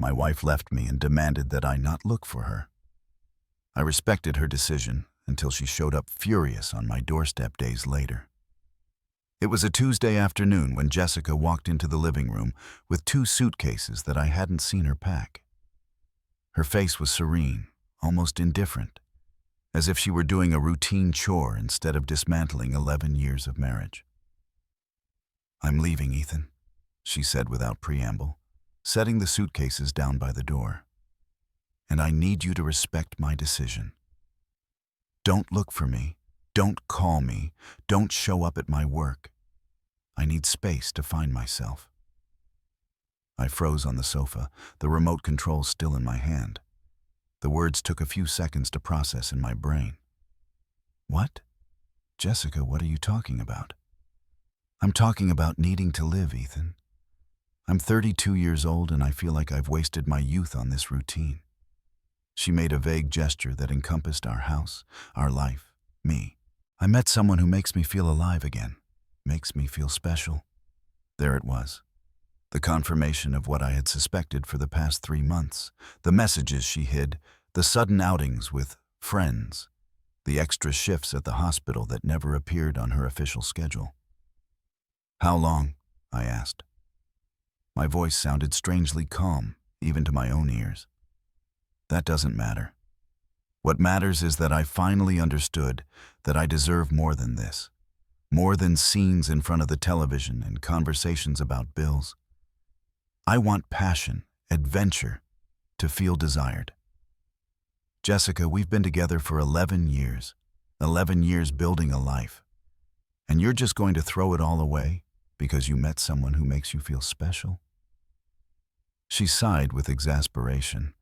My wife left me and demanded that I not look for her. I respected her decision until she showed up furious on my doorstep days later. It was a Tuesday afternoon when Jessica walked into the living room with 2 suitcases that I hadn't seen her pack. Her face was serene, almost indifferent, as if she were doing a routine chore instead of dismantling 11 years of marriage. "I'm leaving, Ethan," she said without preamble, setting the suitcases down by the door. "And I need you to respect my decision. Don't look for me. Don't call me. Don't show up at my work. I need space to find myself." I froze on the sofa, the remote control still in my hand. The words took a few seconds to process in my brain. "What? Jessica, what are you talking about?" "I'm talking about needing to live, Ethan. I'm 32 years old and I feel like I've wasted my youth on this routine." She made a vague gesture that encompassed our house, our life, me. "I met someone who makes me feel alive again, makes me feel special." There it was. The confirmation of what I had suspected for the past 3 months, the messages she hid, the sudden outings with friends, the extra shifts at the hospital that never appeared on her official schedule. "How long?" I asked. My voice sounded strangely calm, even to my own ears. "That doesn't matter. What matters is that I finally understood that I deserve more than this, more than scenes in front of the television and conversations about bills. I want passion, adventure, to feel desired. Jessica, we've been together for 11 years, 11 years building a life, and you're just going to throw it all away because you met someone who makes you feel special?" She sighed with exasperation,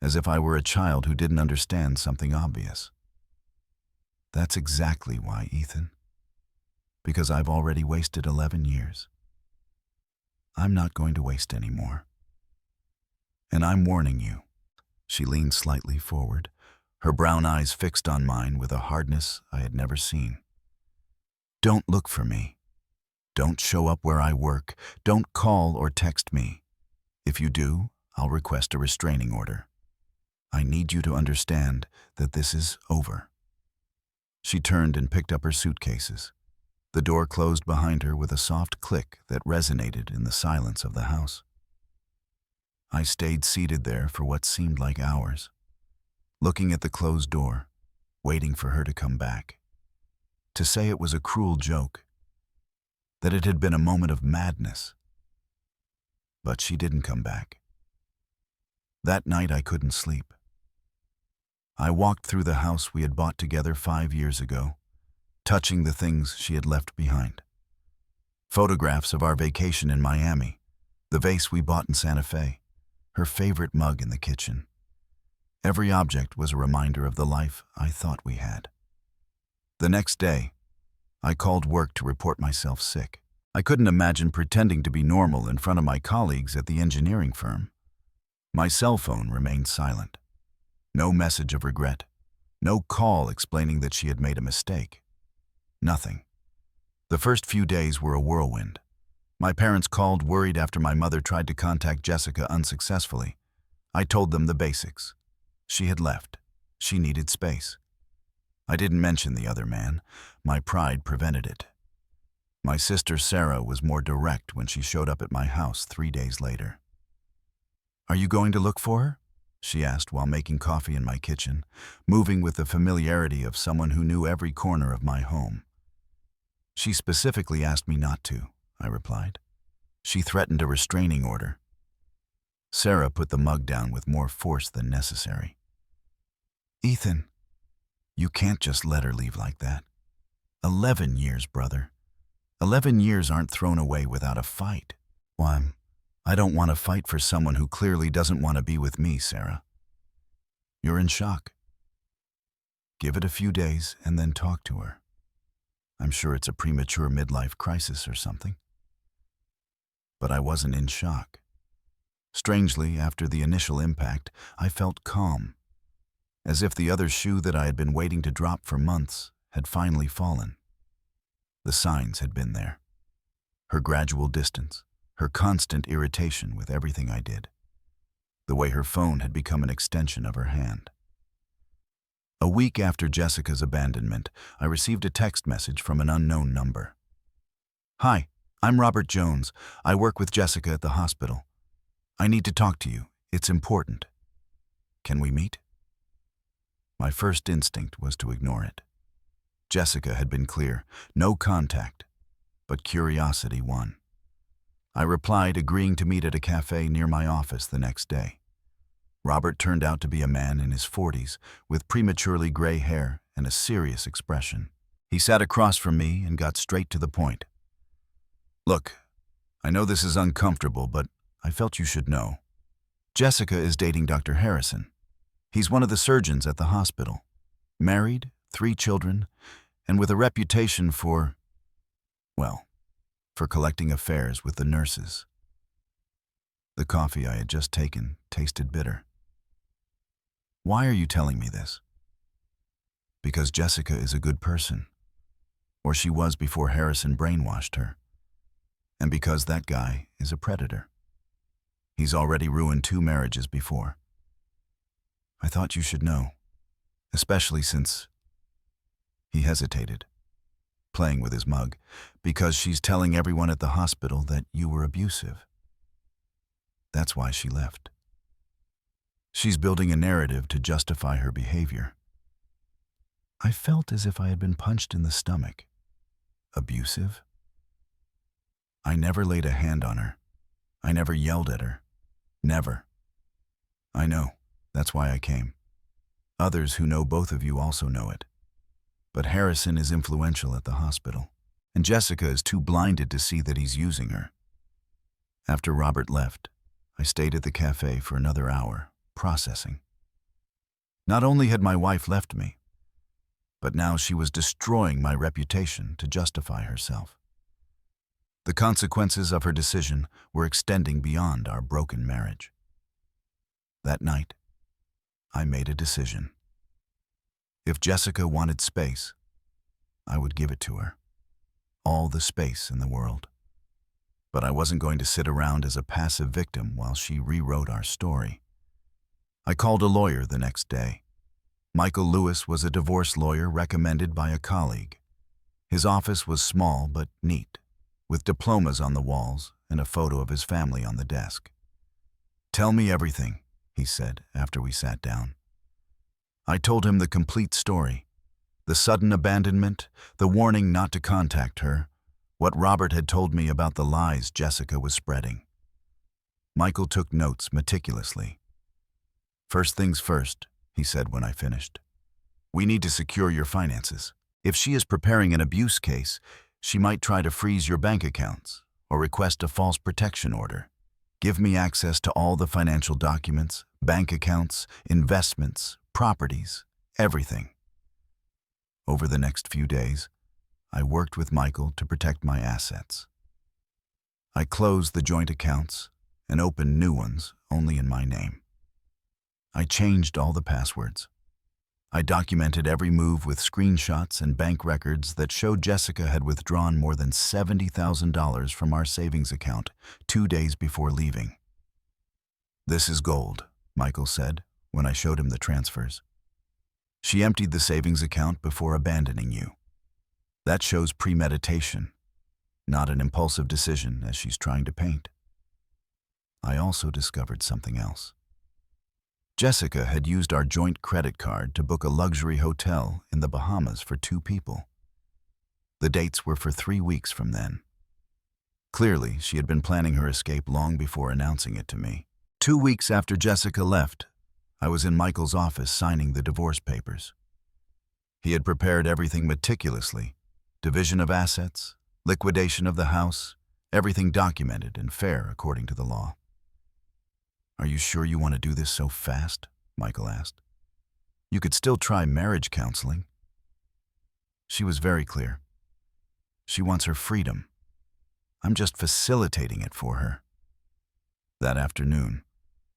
as if I were a child who didn't understand something obvious. "That's exactly why, Ethan. Because I've already wasted 11 years. I'm not going to waste any more. And I'm warning you." She leaned slightly forward, her brown eyes fixed on mine with a hardness I had never seen. "Don't look for me. Don't show up where I work. Don't call or text me. If you do, I'll request a restraining order. I need you to understand that this is over." She turned and picked up her suitcases. The door closed behind her with a soft click that resonated in the silence of the house. I stayed seated there for what seemed like hours, looking at the closed door, waiting for her to come back, to say it was a cruel joke, that it had been a moment of madness. But she didn't come back. That night I couldn't sleep. I walked through the house we had bought together 5 years ago, touching the things she had left behind. Photographs of our vacation in Miami, the vase we bought in Santa Fe, her favorite mug in the kitchen. Every object was a reminder of the life I thought we had. The next day, I called work to report myself sick. I couldn't imagine pretending to be normal in front of my colleagues at the engineering firm. My cell phone remained silent. No message of regret. No call explaining that she had made a mistake. Nothing. The first few days were a whirlwind. My parents called worried after my mother tried to contact Jessica unsuccessfully. I told them the basics. She had left. She needed space. I didn't mention the other man. My pride prevented it. My sister Sarah was more direct when she showed up at my house 3 days later. "Are you going to look for her?" she asked while making coffee in my kitchen, moving with the familiarity of someone who knew every corner of my home. "She specifically asked me not to," I replied. "She threatened a restraining order." Sarah put the mug down with more force than necessary. "Ethan, you can't just let her leave like that. 11 years, brother. 11 years aren't thrown away without a fight." "Why, I don't want to fight for someone who clearly doesn't want to be with me, Sarah." "You're in shock. Give it a few days and then talk to her. I'm sure it's a premature midlife crisis or something." But I wasn't in shock. Strangely, after the initial impact, I felt calm, as if the other shoe that I had been waiting to drop for months had finally fallen. The signs had been there. Her gradual distance, her constant irritation with everything I did. the way her phone had become an extension of her hand. A week after Jessica's abandonment, I received a text message from an unknown number. "Hi, I'm Robert Jones. I work with Jessica at the hospital. I need to talk to you. It's important. Can we meet?" My first instinct was to ignore it. Jessica had been clear, no contact, but curiosity won. I replied, agreeing to meet at a cafe near my office the next day. Robert turned out to be a man in his 40s, with prematurely gray hair and a serious expression. He sat across from me and got straight to the point. "Look, I know this is uncomfortable, but I felt you should know. Jessica is dating Dr. Harrison. He's one of the surgeons at the hospital. Married, 3 children, and with a reputation for collecting affairs with the nurses." The coffee I had just taken tasted bitter. "Why are you telling me this?" "Because Jessica is a good person. Or she was before Harrison brainwashed her. And because that guy is a predator. He's already ruined 2 marriages before. I thought you should know, especially since..." He hesitated, playing with his mug, "because she's telling everyone at the hospital that you were abusive. That's why she left. She's building a narrative to justify her behavior." I felt as if I had been punched in the stomach. Abusive? I never laid a hand on her. I never yelled at her. Never. "I know. That's why I came. Others who know both of you also know it. But Harrison is influential at the hospital, and Jessica is too blinded to see that he's using her." After Robert left, I stayed at the cafe for another hour, processing. Not only had my wife left me, but now she was destroying my reputation to justify herself. The consequences of her decision were extending beyond our broken marriage. That night, I made a decision. If Jessica wanted space, I would give it to her. All the space in the world. But I wasn't going to sit around as a passive victim while she rewrote our story. I called a lawyer the next day. Michael Lewis was a divorce lawyer recommended by a colleague. His office was small but neat, with diplomas on the walls and a photo of his family on the desk. "Tell me everything," he said after we sat down. I told him the complete story. The sudden abandonment, the warning not to contact her, what Robert had told me about the lies Jessica was spreading. Michael took notes meticulously. "First things first," he said when I finished. "We need to secure your finances. If she is preparing an abuse case, she might try to freeze your bank accounts or request a false protection order. Give me access to all the financial documents, bank accounts, investments, properties, everything." Over the next few days, I worked with Michael to protect my assets. I closed the joint accounts and opened new ones only in my name. I changed all the passwords. I documented every move with screenshots and bank records that showed Jessica had withdrawn more than $70,000 from our savings account 2 days before leaving. "This is gold," Michael said when I showed him the transfers. "She emptied the savings account before abandoning you. That shows premeditation, not an impulsive decision as she's trying to paint." I also discovered something else. Jessica had used our joint credit card to book a luxury hotel in the Bahamas for 2 people. The dates were for 3 weeks from then. Clearly, she had been planning her escape long before announcing it to me. 2 weeks after Jessica left, I was in Michael's office signing the divorce papers. He had prepared everything meticulously: division of assets, liquidation of the house, everything documented and fair according to the law. "Are you sure you want to do this so fast?" Michael asked. "You could still try marriage counseling." She was very clear. She wants her freedom. I'm just facilitating it for her. That afternoon,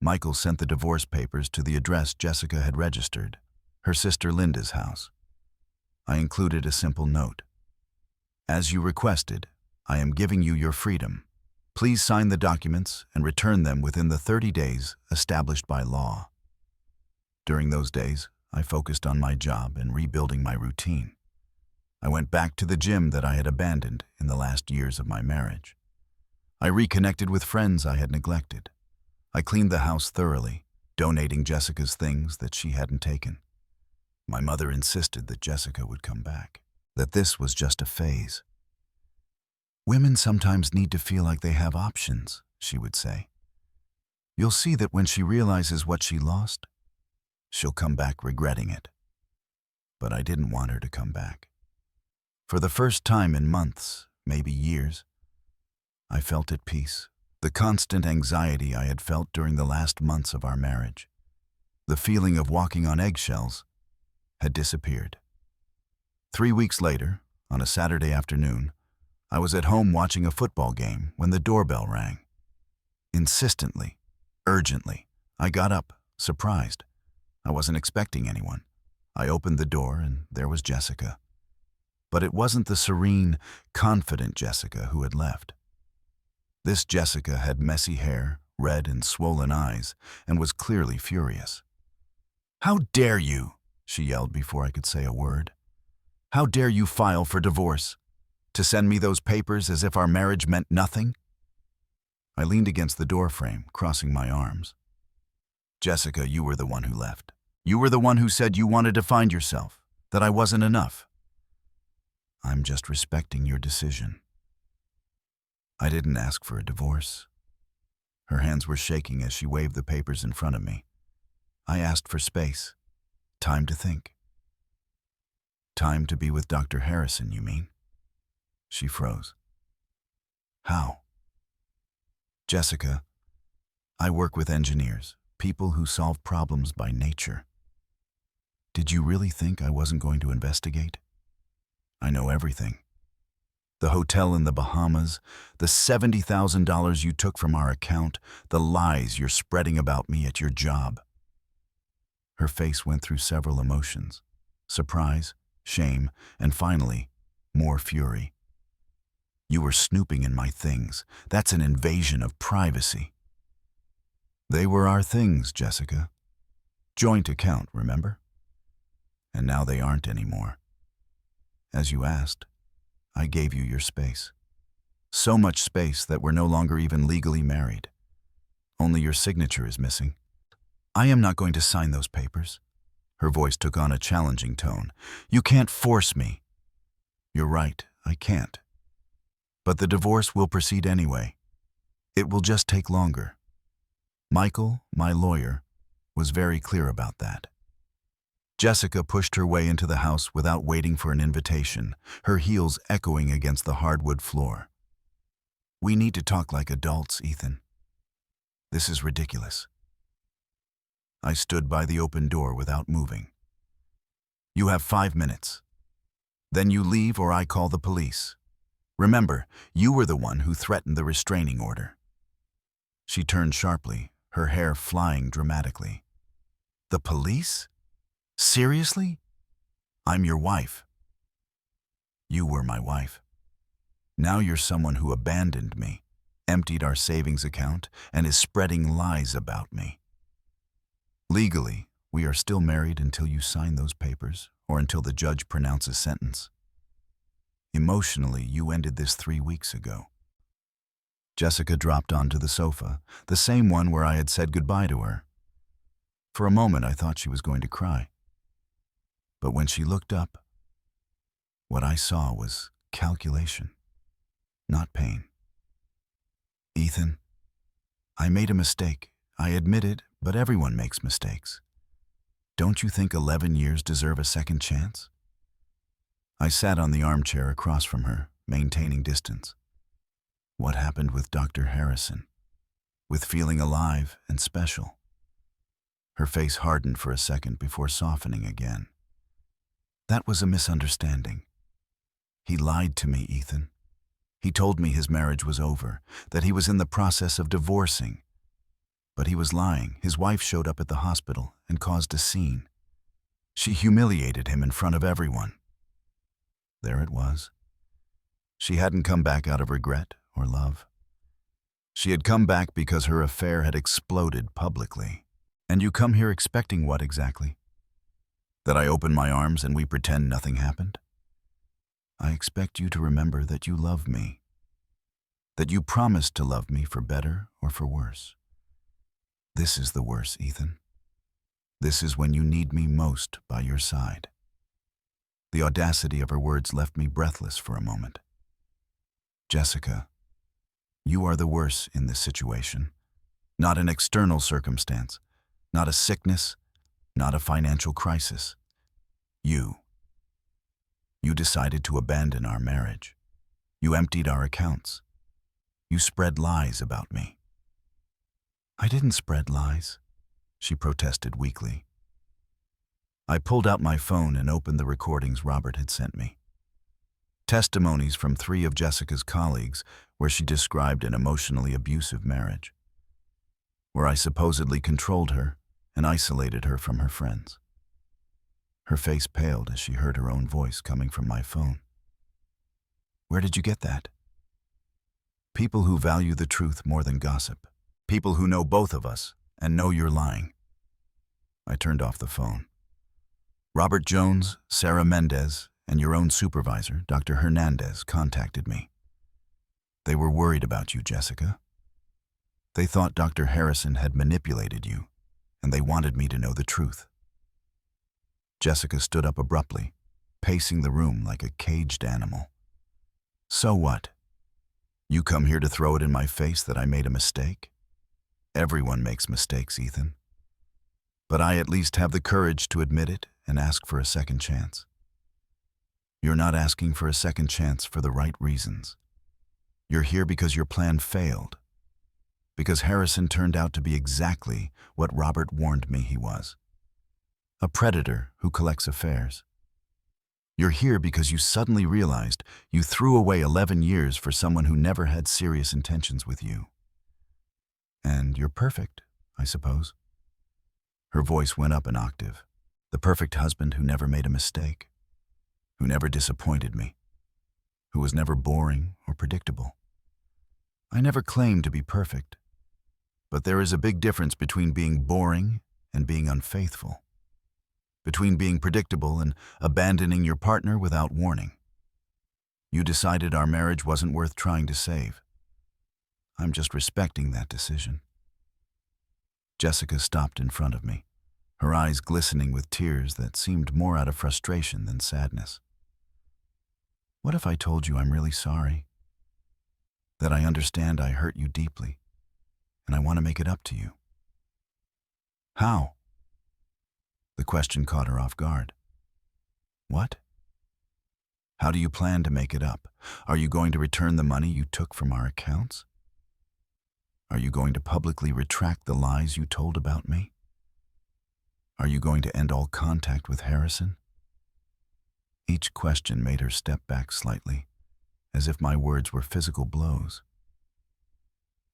Michael sent the divorce papers to the address Jessica had registered, her sister Linda's house. I included a simple note. "As you requested, I am giving you your freedom. Please sign the documents and return them within the 30 days established by law. During those days, I focused on my job and rebuilding my routine. I went back to the gym that I had abandoned in the last years of my marriage. I reconnected with friends I had neglected. I cleaned the house thoroughly, donating Jessica's things that she hadn't taken. My mother insisted that Jessica would come back, that this was just a phase. Women sometimes need to feel like they have options, she would say. You'll see that when she realizes what she lost, she'll come back regretting it. But I didn't want her to come back. For the first time in months, maybe years, I felt at peace. The constant anxiety I had felt during the last months of our marriage, the feeling of walking on eggshells, had disappeared. 3 weeks later, on a Saturday afternoon, I was at home watching a football game when the doorbell rang. Insistently, urgently, I got up, surprised. I wasn't expecting anyone. I opened the door and there was Jessica. But it wasn't the serene, confident Jessica who had left. This Jessica had messy hair, red and swollen eyes, and was clearly furious. "How dare you?" she yelled before I could say a word. "How dare you file for divorce? To send me those papers as if our marriage meant nothing?" I leaned against the doorframe, crossing my arms. "Jessica, you were the one who left. You were the one who said you wanted to find yourself, that I wasn't enough. I'm just respecting your decision." I didn't ask for a divorce. Her hands were shaking as she waved the papers in front of me. I asked for space, time to think. "Time to be with Dr. Harrison, you mean?" She froze. "How?" "Jessica, I work with engineers, people who solve problems by nature. Did you really think I wasn't going to investigate? I know everything. The hotel in the Bahamas, the $70,000 you took from our account, the lies you're spreading about me at your job." Her face went through several emotions: surprise, shame, and finally, more fury. "You were snooping in my things. That's an invasion of privacy." "They were our things, Jessica. Joint account, remember? And now they aren't anymore. As you asked, I gave you your space. So much space that we're no longer even legally married. Only your signature is missing." "I am not going to sign those papers." Her voice took on a challenging tone. "You can't force me." "You're right, I can't. But the divorce will proceed anyway. It will just take longer. Michael, my lawyer, was very clear about that." Jessica pushed her way into the house without waiting for an invitation, her heels echoing against the hardwood floor. "We need to talk like adults, Ethan. This is ridiculous." I stood by the open door without moving. "You have 5 minutes. Then you leave or I call the police. Remember, you were the one who threatened the restraining order." She turned sharply, her hair flying dramatically. "The police? Seriously? I'm your wife. You were my wife. Now you're someone who abandoned me, emptied our savings account, and is spreading lies about me. Legally, we are still married until you sign those papers or until the judge pronounces sentence. Emotionally, you ended this 3 weeks ago." Jessica dropped onto the sofa, the same one where I had said goodbye to her. For a moment, I thought she was going to cry. But when she looked up, what I saw was calculation, not pain. "Ethan, I made a mistake. I admit it, but everyone makes mistakes. Don't you think 11 years deserve a second chance?" I sat on the armchair across from her, maintaining distance. What happened with Dr. Harrison? With feeling alive and special? Her face hardened for a second before softening again. "That was a misunderstanding. He lied to me, Ethan. He told me his marriage was over, that he was in the process of divorcing. But he was lying. His wife showed up at the hospital and caused a scene. She humiliated him in front of everyone. There it was. She hadn't come back out of regret or love. She had come back because her affair had exploded publicly. And you come here expecting what exactly? That I open my arms and we pretend nothing happened? I expect you to remember that you love me. That you promised to love me for better or for worse. This is the worse, Ethan. This is when you need me most by your side. The audacity of her words left me breathless for a moment. Jessica, you are the worse in this situation. Not an external circumstance, not a sickness, not a financial crisis. You. You decided to abandon our marriage. You emptied our accounts. You spread lies about me. I didn't spread lies, she protested weakly. I pulled out my phone and opened the recordings Robert had sent me. Testimonies from 3 of Jessica's colleagues where she described an emotionally abusive marriage, where I supposedly controlled her and isolated her from her friends. Her face paled as she heard her own voice coming from my phone. Where did you get that? People who value the truth more than gossip. People who know both of us and know you're lying. I turned off the phone. Robert Jones, Sarah Mendez, and your own supervisor, Dr. Hernandez, contacted me. They were worried about you, Jessica. They thought Dr. Harrison had manipulated you, and they wanted me to know the truth. Jessica stood up abruptly, pacing the room like a caged animal. So what? You come here to throw it in my face that I made a mistake? Everyone makes mistakes, Ethan. But I at least have the courage to admit it and ask for a second chance. You're not asking for a second chance for the right reasons. You're here because your plan failed. Because Harrison turned out to be exactly what Robert warned me he was. A predator who collects affairs. You're here because you suddenly realized you threw away 11 years for someone who never had serious intentions with you. And you're perfect, I suppose. Her voice went up an octave. The perfect husband who never made a mistake, who never disappointed me, who was never boring or predictable. I never claimed to be perfect, but there is a big difference between being boring and being unfaithful, between being predictable and abandoning your partner without warning. You decided our marriage wasn't worth trying to save. I'm just respecting that decision. Jessica stopped in front of me, her eyes glistening with tears that seemed more out of frustration than sadness. What if I told you I'm really sorry? That I understand I hurt you deeply, and I want to make it up to you. How? The question caught her off guard. What? How do you plan to make it up? Are you going to return the money you took from our accounts? Are you going to publicly retract the lies you told about me? Are you going to end all contact with Harrison? Each question made her step back slightly, as if my words were physical blows.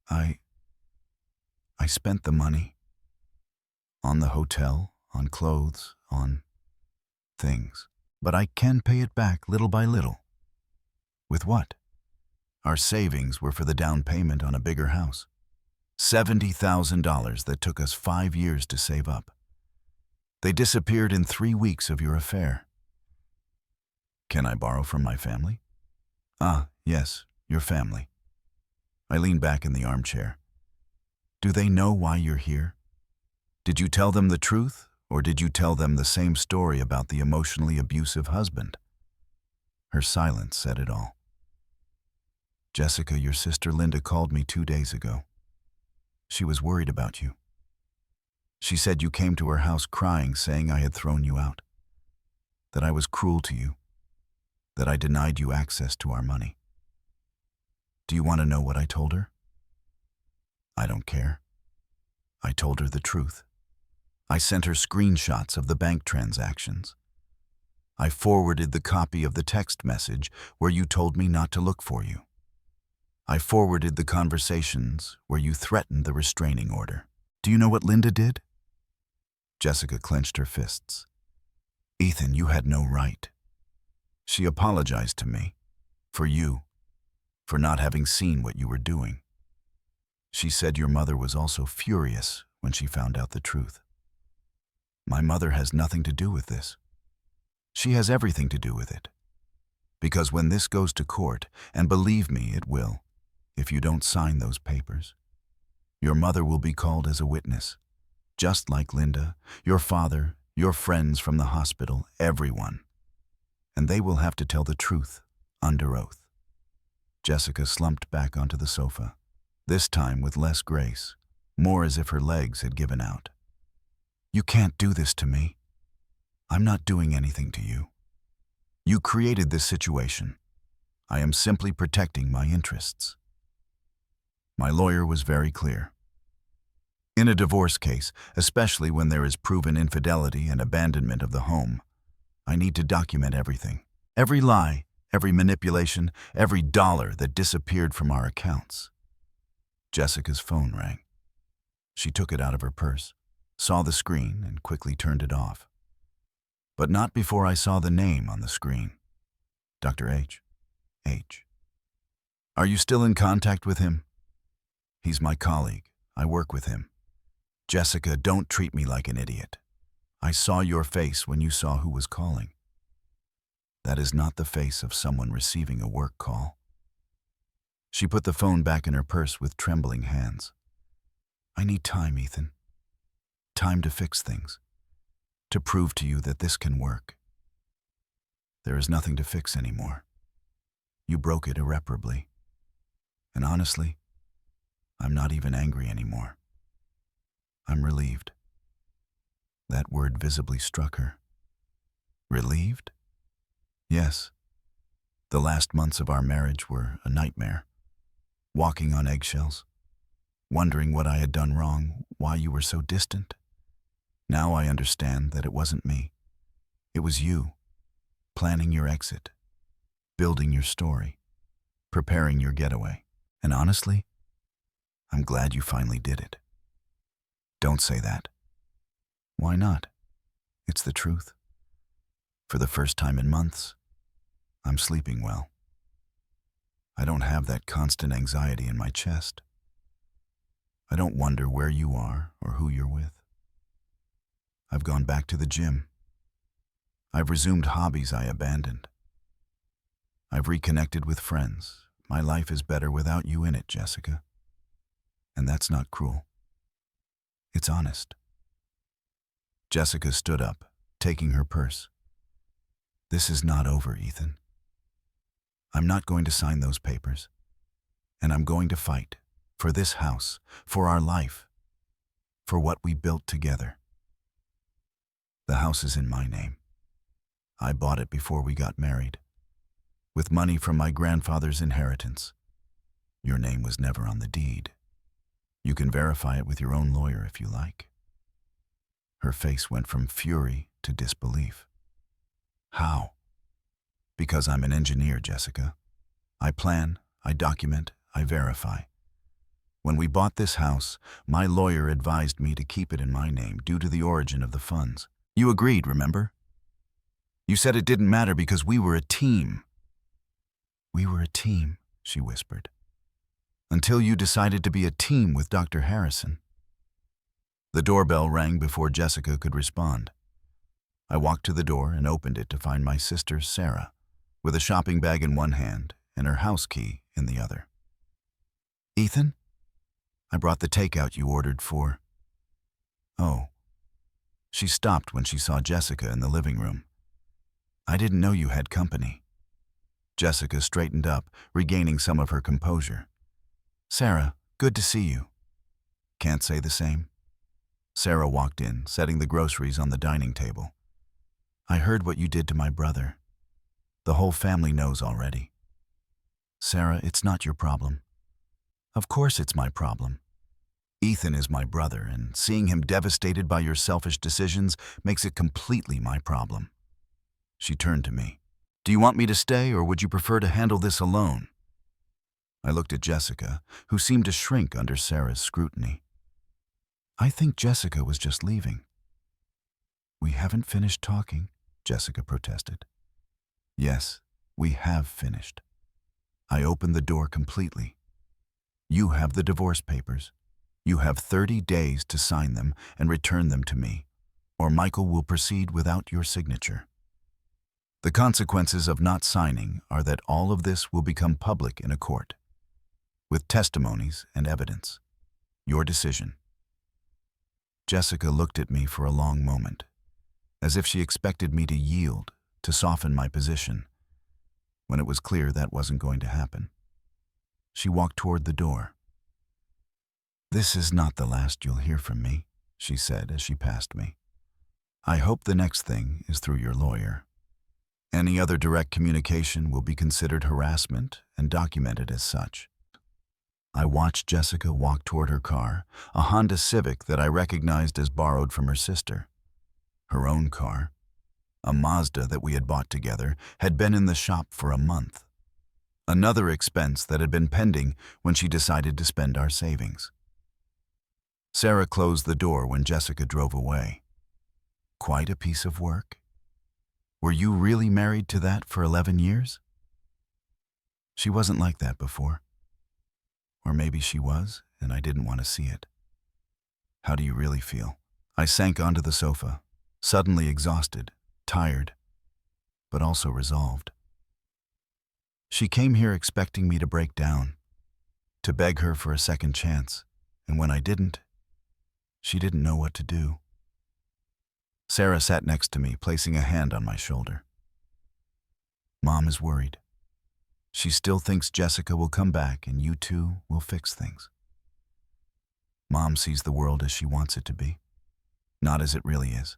I spent the money. On the hotel, on clothes, on things. But I can pay it back little by little. With what? Our savings were for the down payment on a bigger house. $70,000 that took us 5 years to save up. They disappeared in 3 weeks of your affair. Can I borrow from my family? Ah, yes, your family. I leaned back in the armchair. Do they know why you're here? Did you tell them the truth, or did you tell them the same story about the emotionally abusive husband? Her silence said it all. Jessica, your sister Linda called me 2 days ago. She was worried about you. She said you came to her house crying, saying I had thrown you out, that I was cruel to you, that I denied you access to our money. Do you want to know what I told her? I don't care. I told her the truth. I sent her screenshots of the bank transactions. I forwarded the copy of the text message where you told me not to look for you. I forwarded the conversations where you threatened the restraining order. Do you know what Linda did? Jessica clenched her fists. Ethan, you had no right. She apologized to me, for you, for not having seen what you were doing. She said your mother was also furious when she found out the truth. My mother has nothing to do with this. She has everything to do with it. Because when this goes to court, and believe me, it will, if you don't sign those papers, your mother will be called as a witness, just like Linda, your father, your friends from the hospital, everyone. And they will have to tell the truth under oath. Jessica slumped back onto the sofa, this time with less grace, more as if her legs had given out. You can't do this to me. I'm not doing anything to you. You created this situation. I am simply protecting my interests. My lawyer was very clear. In a divorce case, especially when there is proven infidelity and abandonment of the home, I need to document everything. Every lie, every manipulation, every dollar that disappeared from our accounts. Jessica's phone rang. She took it out of her purse, saw the screen, and quickly turned it off. But not before I saw the name on the screen. Dr. H. H. Are you still in contact with him? He's my colleague. I work with him. Jessica, don't treat me like an idiot. I saw your face when you saw who was calling. That is not the face of someone receiving a work call. She put the phone back in her purse with trembling hands. I need time, Ethan. Time to fix things. To prove to you that this can work. There is nothing to fix anymore. You broke it irreparably. And honestly, I'm not even angry anymore. I'm relieved. That word visibly struck her. Relieved? Yes. The last months of our marriage were a nightmare. Walking on eggshells. Wondering what I had done wrong, why you were so distant. Now I understand that it wasn't me. It was you, planning your exit, building your story, preparing your getaway. And honestly, I'm glad you finally did it. Don't say that. Why not? It's the truth. For the first time in months, I'm sleeping well. I don't have that constant anxiety in my chest. I don't wonder where you are or who you're with. I've gone back to the gym. I've resumed hobbies I abandoned. I've reconnected with friends. My life is better without you in it, Jessica. And that's not cruel. It's honest. Jessica stood up, taking her purse. This is not over, Ethan. I'm not going to sign those papers. And I'm going to fight for this house, for our life, for what we built together. The house is in my name. I bought it before we got married, with money from my grandfather's inheritance. Your name was never on the deed. You can verify it with your own lawyer if you like. Her face went from fury to disbelief. How? Because I'm an engineer, Jessica. I plan, I document, I verify. When we bought this house, my lawyer advised me to keep it in my name due to the origin of the funds. You agreed, remember? You said it didn't matter because we were a team. We were a team, she whispered. Until you decided to be a team with Dr. Harrison. The doorbell rang before Jessica could respond. I walked to the door and opened it to find my sister, Sarah, with a shopping bag in one hand and her house key in the other. Ethan? I brought the takeout you ordered for. Oh. She stopped when she saw Jessica in the living room. I didn't know you had company. Jessica straightened up, regaining some of her composure. Sarah, good to see you. Can't say the same. Sarah walked in, setting the groceries on the dining table. I heard what you did to my brother. The whole family knows already. Sarah, it's not your problem. Of course it's my problem. Ethan is my brother, and seeing him devastated by your selfish decisions makes it completely my problem. She turned to me. Do you want me to stay, or would you prefer to handle this alone? I looked at Jessica, who seemed to shrink under Sarah's scrutiny. I think Jessica was just leaving. We haven't finished talking, Jessica protested. Yes, we have finished. I opened the door completely. You have the divorce papers. You have 30 days to sign them and return them to me, or Michael will proceed without your signature. The consequences of not signing are that all of this will become public in a court, with testimonies and evidence. Your decision." Jessica looked at me for a long moment, as if she expected me to yield, to soften my position, when it was clear that wasn't going to happen. She walked toward the door. "This is not the last you'll hear from me," she said as she passed me. "I hope the next thing is through your lawyer. Any other direct communication will be considered harassment and documented as such." I watched Jessica walk toward her car, a Honda Civic that I recognized as borrowed from her sister. Her own car, a Mazda that we had bought together, had been in the shop for a month. Another expense that had been pending when she decided to spend our savings. Sarah closed the door when Jessica drove away. "Quite a piece of work. Were you really married to that for 11 years? She wasn't like that before. Or maybe she was, and I didn't want to see it. How do you really feel?" I sank onto the sofa, suddenly exhausted, tired, but also resolved. She came here expecting me to break down, to beg her for a second chance, and when I didn't, she didn't know what to do. Sarah sat next to me, placing a hand on my shoulder. "Mom is worried. She still thinks Jessica will come back and you two will fix things. Mom sees the world as she wants it to be, not as it really is.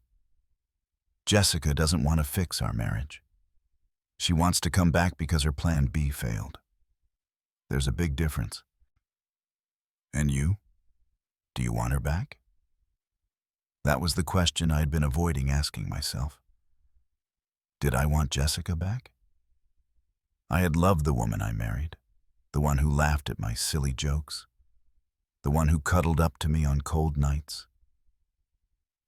Jessica doesn't want to fix our marriage. She wants to come back because her plan B failed. There's a big difference. And you? Do you want her back?" That was the question I had been avoiding asking myself. Did I want Jessica back? I had loved the woman I married, the one who laughed at my silly jokes, the one who cuddled up to me on cold nights,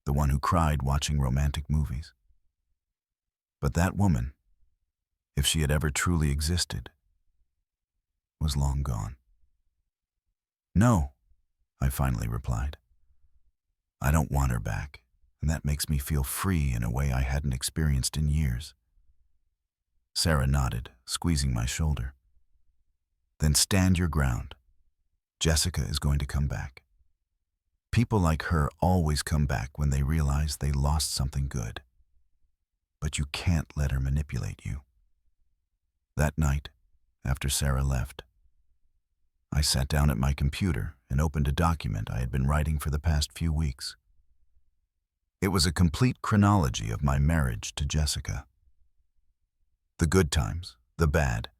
the one who cried watching romantic movies. But that woman, if she had ever truly existed, was long gone. "No," I finally replied. "I don't want her back, and that makes me feel free in a way I hadn't experienced in years." Sarah nodded, squeezing my shoulder. "Then stand your ground. Jessica is going to come back. People like her always come back when they realize they lost something good. But you can't let her manipulate you." That night, after Sarah left, I sat down at my computer and opened a document I had been writing for the past few weeks. It was a complete chronology of my marriage to Jessica. The good times, the bad,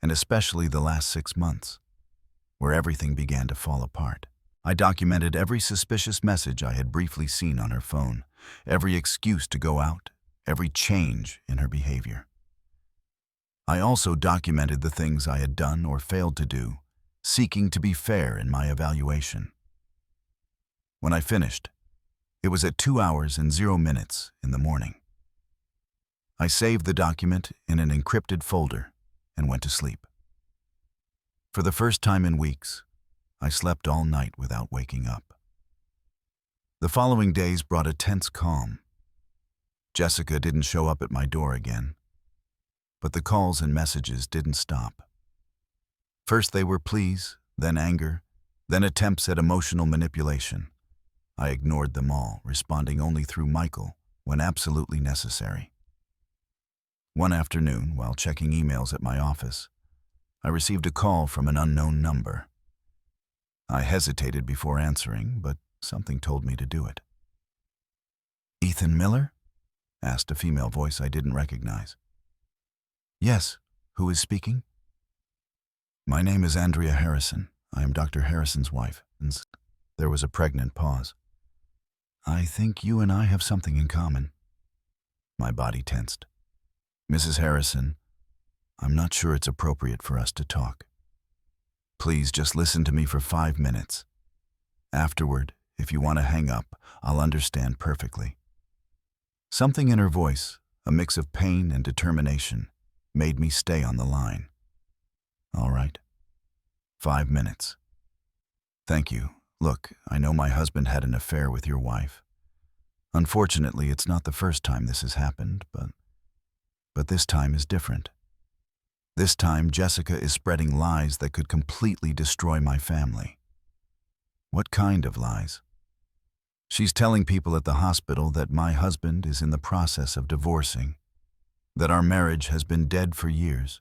and especially the last 6 months, where everything began to fall apart. I documented every suspicious message I had briefly seen on her phone, every excuse to go out, every change in her behavior. I also documented the things I had done or failed to do, seeking to be fair in my evaluation. When I finished, it was at 2 hours and 0 minutes in the morning. I saved the document in an encrypted folder and went to sleep. For the first time in weeks, I slept all night without waking up. The following days brought a tense calm. Jessica didn't show up at my door again, but the calls and messages didn't stop. First they were pleas, then anger, then attempts at emotional manipulation. I ignored them all, responding only through Michael when absolutely necessary. One afternoon, while checking emails at my office, I received a call from an unknown number. I hesitated before answering, but something told me to do it. "Ethan Miller?" asked a female voice I didn't recognize. "Yes, who is speaking?" "My name is Andrea Harrison. I am Dr. Harrison's wife." And there was a pregnant pause. "I think you and I have something in common." My body tensed. "Mrs. Harrison, I'm not sure it's appropriate for us to talk. Please just listen to me for 5 minutes. Afterward, if you want to hang up, I'll understand perfectly." Something in her voice, a mix of pain and determination, made me stay on the line. "All right. 5 minutes. Thank you. Look, I know my husband had an affair with your wife. Unfortunately, it's not the first time this has happened, but this time is different. This time, Jessica is spreading lies that could completely destroy my family. What kind of lies? She's telling people at the hospital that my husband is in the process of divorcing, that our marriage has been dead for years,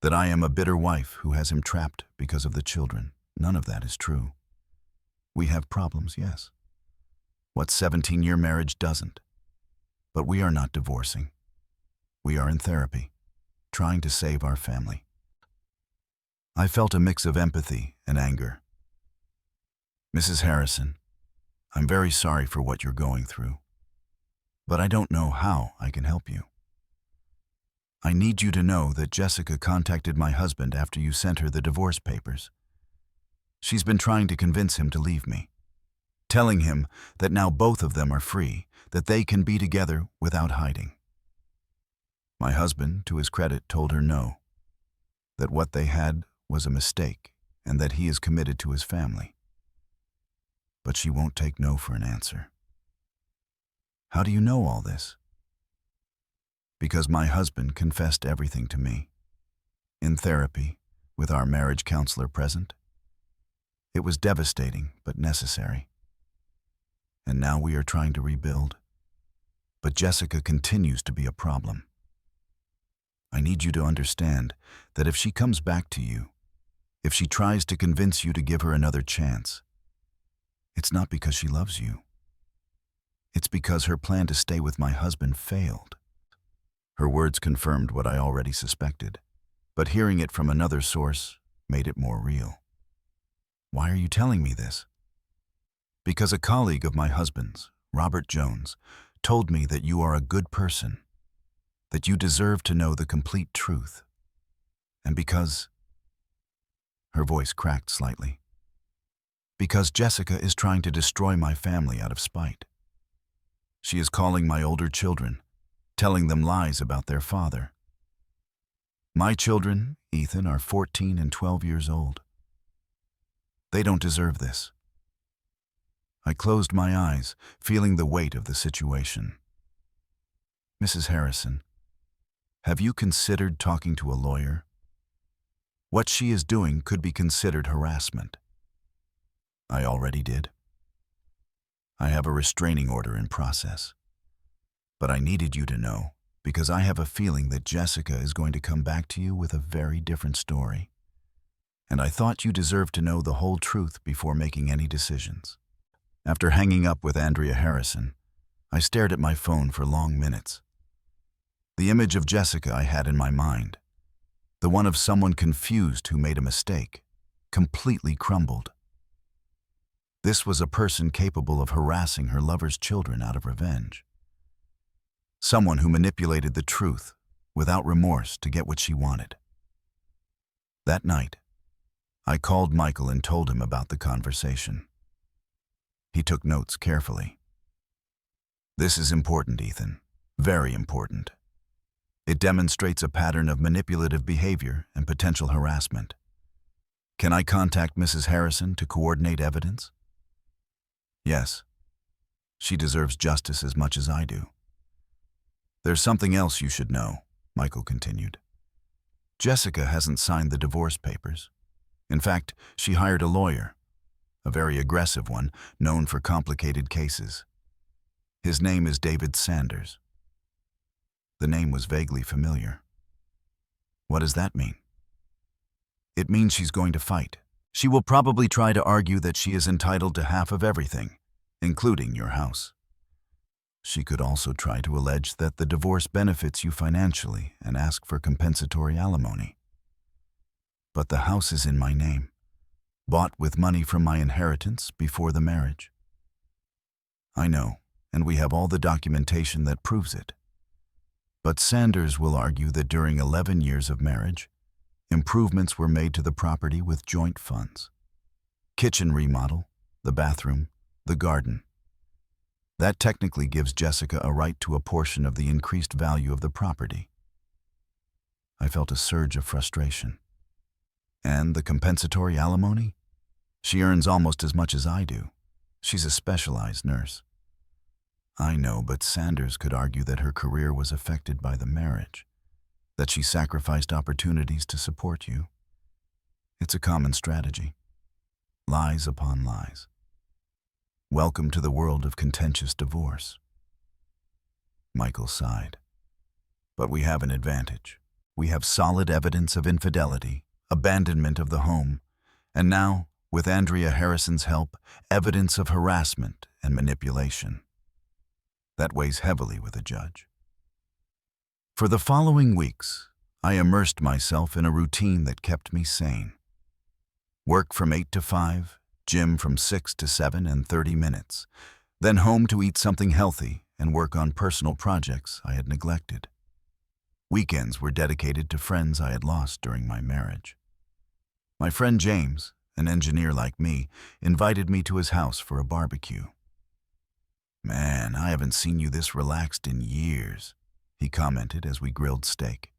that I am a bitter wife who has him trapped because of the children. None of that is true. We have problems, yes. What 17-year marriage doesn't? But we are not divorcing. We are in therapy, trying to save our family. I felt a mix of empathy and anger. Mrs. Harrison, I'm very sorry for what you're going through, but I don't know how I can help you. I need you to know that Jessica contacted my husband after you sent her the divorce papers. She's been trying to convince him to leave me, telling him that now both of them are free, that they can be together without hiding. My husband, to his credit, told her no, that what they had was a mistake and that he is committed to his family. But she won't take no for an answer. How do you know all this? Because my husband confessed everything to me. In therapy, with our marriage counselor present. It was devastating, but necessary. And now we are trying to rebuild. But Jessica continues to be a problem. I need you to understand that if she comes back to you, if she tries to convince you to give her another chance, it's not because she loves you. It's because her plan to stay with my husband failed. Her words confirmed what I already suspected, but hearing it from another source made it more real. Why are you telling me this? Because a colleague of my husband's, Robert Jones, told me that you are a good person, that you deserve to know the complete truth, and because... Her voice cracked slightly. Because Jessica is trying to destroy my family out of spite. She is calling my older children, telling them lies about their father. My children, Ethan, are 14 and 12 years old. They don't deserve this. I closed my eyes, feeling the weight of the situation. Mrs. Harrison, have you considered talking to a lawyer? What she is doing could be considered harassment. I already did. I have a restraining order in process. But I needed you to know, because I have a feeling that Jessica is going to come back to you with a very different story. And I thought you deserved to know the whole truth before making any decisions. After hanging up with Andrea Harrison, I stared at my phone for long minutes. The image of Jessica I had in my mind, the one of someone confused who made a mistake, completely crumbled. This was a person capable of harassing her lover's children out of revenge. Someone who manipulated the truth without remorse to get what she wanted. That night, I called Michael and told him about the conversation. He took notes carefully. This is important, Ethan. Very important. It demonstrates a pattern of manipulative behavior and potential harassment. Can I contact Mrs. Harrison to coordinate evidence? Yes. She deserves justice as much as I do. There's something else you should know, Michael continued. Jessica hasn't signed the divorce papers. In fact, she hired a lawyer, a very aggressive one, known for complicated cases. His name is David Sanders. The name was vaguely familiar. What does that mean? It means she's going to fight. She will probably try to argue that she is entitled to half of everything, including your house. She could also try to allege that the divorce benefits you financially and ask for compensatory alimony. But the house is in my name, bought with money from my inheritance before the marriage. I know, and we have all the documentation that proves it. But Sanders will argue that during 11 years of marriage, improvements were made to the property with joint funds. Kitchen remodel, the bathroom, the garden. That technically gives Jessica a right to a portion of the increased value of the property. I felt a surge of frustration. And the compensatory alimony? She earns almost as much as I do. She's a specialized nurse. I know, but Sanders could argue that her career was affected by the marriage, that she sacrificed opportunities to support you. It's a common strategy. Lies upon lies. Welcome to the world of contentious divorce. Michael sighed. But we have an advantage. We have solid evidence of infidelity, abandonment of the home, and now, with Andrea Harrison's help, evidence of harassment and manipulation. That weighs heavily with a judge. For the following weeks, I immersed myself in a routine that kept me sane. Work from 8 to 5, gym from 6 to 7 and 30 minutes, then home to eat something healthy and work on personal projects I had neglected. Weekends were dedicated to friends I had lost during my marriage. My friend James, an engineer like me, invited me to his house for a barbecue. "Man, I haven't seen you this relaxed in years," he commented as we grilled steak.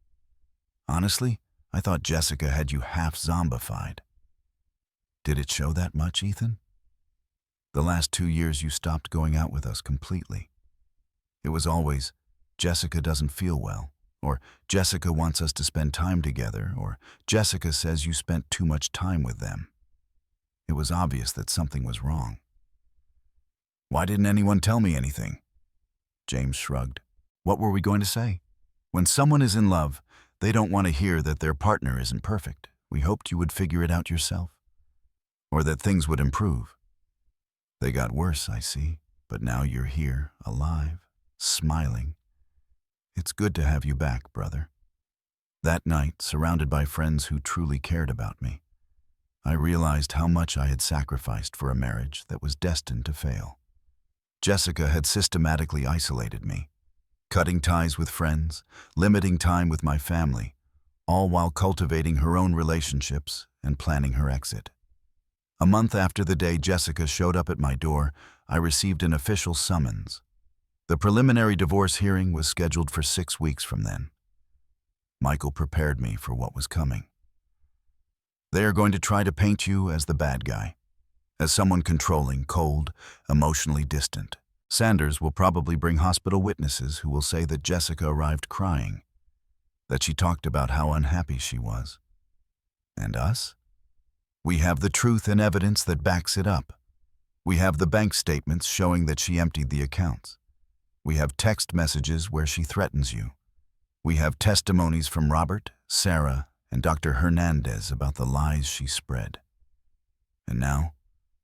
"Honestly, I thought Jessica had you half zombified." "Did it show that much, Ethan? The last 2 years you stopped going out with us completely. It was always, Jessica doesn't feel well, or Jessica wants us to spend time together, or Jessica says you spent too much time with them. It was obvious that something was wrong." "Why didn't anyone tell me anything?" James shrugged. "What were we going to say? When someone is in love, they don't want to hear that their partner isn't perfect. We hoped you would figure it out yourself. Or that things would improve. They got worse, I see, but now you're here, alive, smiling. It's good to have you back, brother." That night, surrounded by friends who truly cared about me, I realized how much I had sacrificed for a marriage that was destined to fail. Jessica had systematically isolated me, cutting ties with friends, limiting time with my family, all while cultivating her own relationships and planning her exit. A month after the day Jessica showed up at my door, I received an official summons. The preliminary divorce hearing was scheduled for 6 weeks from then. Michael prepared me for what was coming. "They are going to try to paint you as the bad guy, as someone controlling, cold, emotionally distant. Sanders will probably bring hospital witnesses who will say that Jessica arrived crying, that she talked about how unhappy she was. And us? We have the truth and evidence that backs it up. We have the bank statements showing that she emptied the accounts. We have text messages where she threatens you. We have testimonies from Robert, Sarah, and Dr. Hernandez about the lies she spread. And now,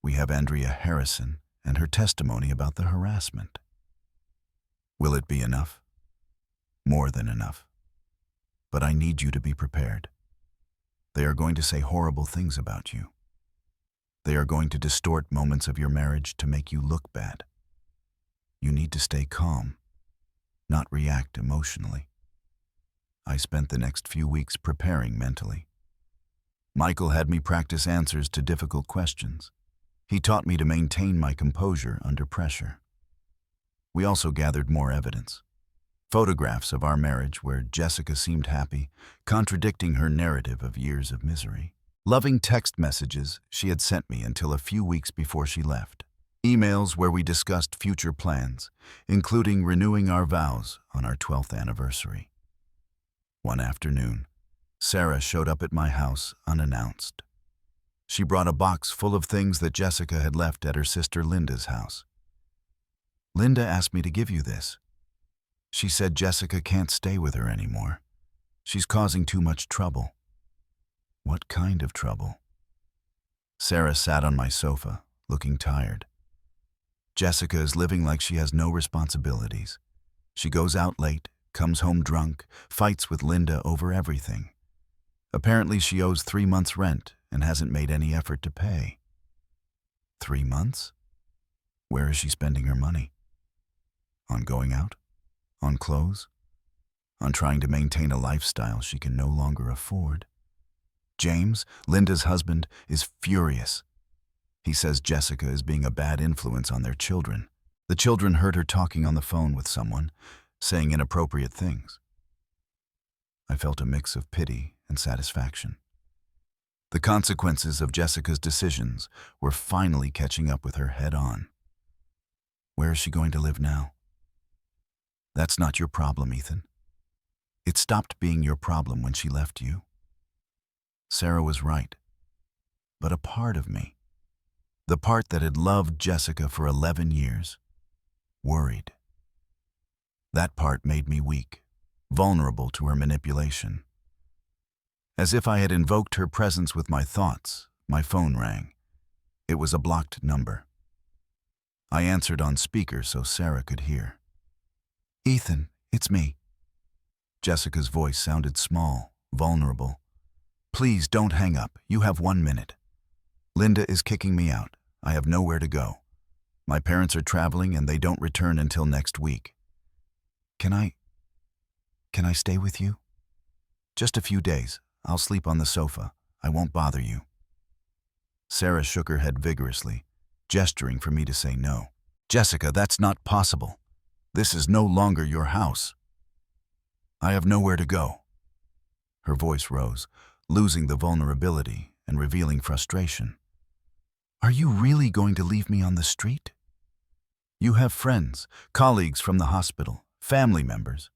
we have Andrea Harrison and her testimony about the harassment. Will it be enough? More than enough. But I need you to be prepared. They are going to say horrible things about you. They are going to distort moments of your marriage to make you look bad. You need to stay calm, not react emotionally." I spent the next few weeks preparing mentally. Michael had me practice answers to difficult questions. He taught me to maintain my composure under pressure. We also gathered more evidence. Photographs of our marriage where Jessica seemed happy, contradicting her narrative of years of misery. Loving text messages she had sent me until a few weeks before she left. Emails where we discussed future plans, including renewing our vows on our 12th anniversary. One afternoon, Sarah showed up at my house unannounced. She brought a box full of things that Jessica had left at her sister Linda's house. "Linda asked me to give you this. She said Jessica can't stay with her anymore. She's causing too much trouble." "What kind of trouble?" Sarah sat on my sofa, looking tired. "Jessica is living like she has no responsibilities. She goes out late, comes home drunk, fights with Linda over everything. Apparently she owes 3 months' rent and hasn't made any effort to pay." 3 months? Where is she spending her money? On going out? On clothes? On trying to maintain a lifestyle she can no longer afford? James, Linda's husband, is furious. He says Jessica is being a bad influence on their children. The children heard her talking on the phone with someone, saying inappropriate things. I felt a mix of pity and satisfaction. The consequences of Jessica's decisions were finally catching up with her head-on. Where is she going to live now? That's not your problem, Ethan. It stopped being your problem when she left you. Sarah was right. But a part of me, the part that had loved Jessica for 11 years, worried. That part made me weak, vulnerable to her manipulation. As if I had invoked her presence with my thoughts, my phone rang. It was a blocked number. I answered on speaker so Sarah could hear. "Ethan, it's me." Jessica's voice sounded small, vulnerable. "Please don't hang up. You have 1 minute. Linda is kicking me out. I have nowhere to go. My parents are traveling and they don't return until next week. Can I stay with you? Just a few days. I'll sleep on the sofa. I won't bother you." Sarah shook her head vigorously, gesturing for me to say no. "Jessica, that's not possible. This is no longer your house. I have nowhere to go." Her voice rose, losing the vulnerability and revealing frustration. "Are you really going to leave me on the street? You have friends, colleagues from the hospital, family members.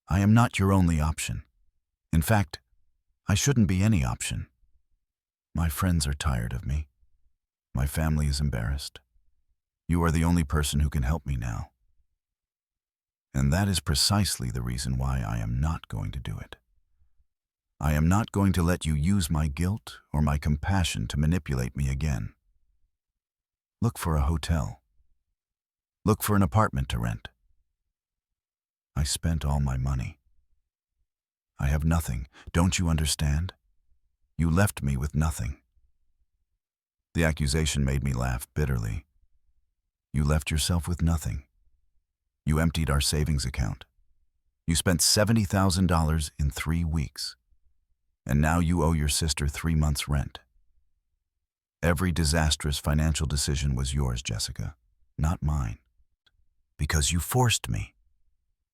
I am not your only option. In fact, I shouldn't be any option. My friends are tired of me. My family is embarrassed. You are the only person who can help me now. And that is precisely the reason why I am not going to do it. I am not going to let you use my guilt or my compassion to manipulate me again. Look for a hotel. Look for an apartment to rent. I spent all my money. I have nothing. Don't you understand? You left me with nothing." The accusation made me laugh bitterly. You left yourself with nothing. You emptied our savings account. You spent $70,000 in 3 weeks. And now you owe your sister 3 months' rent. Every disastrous financial decision was yours, Jessica, not mine. Because you forced me.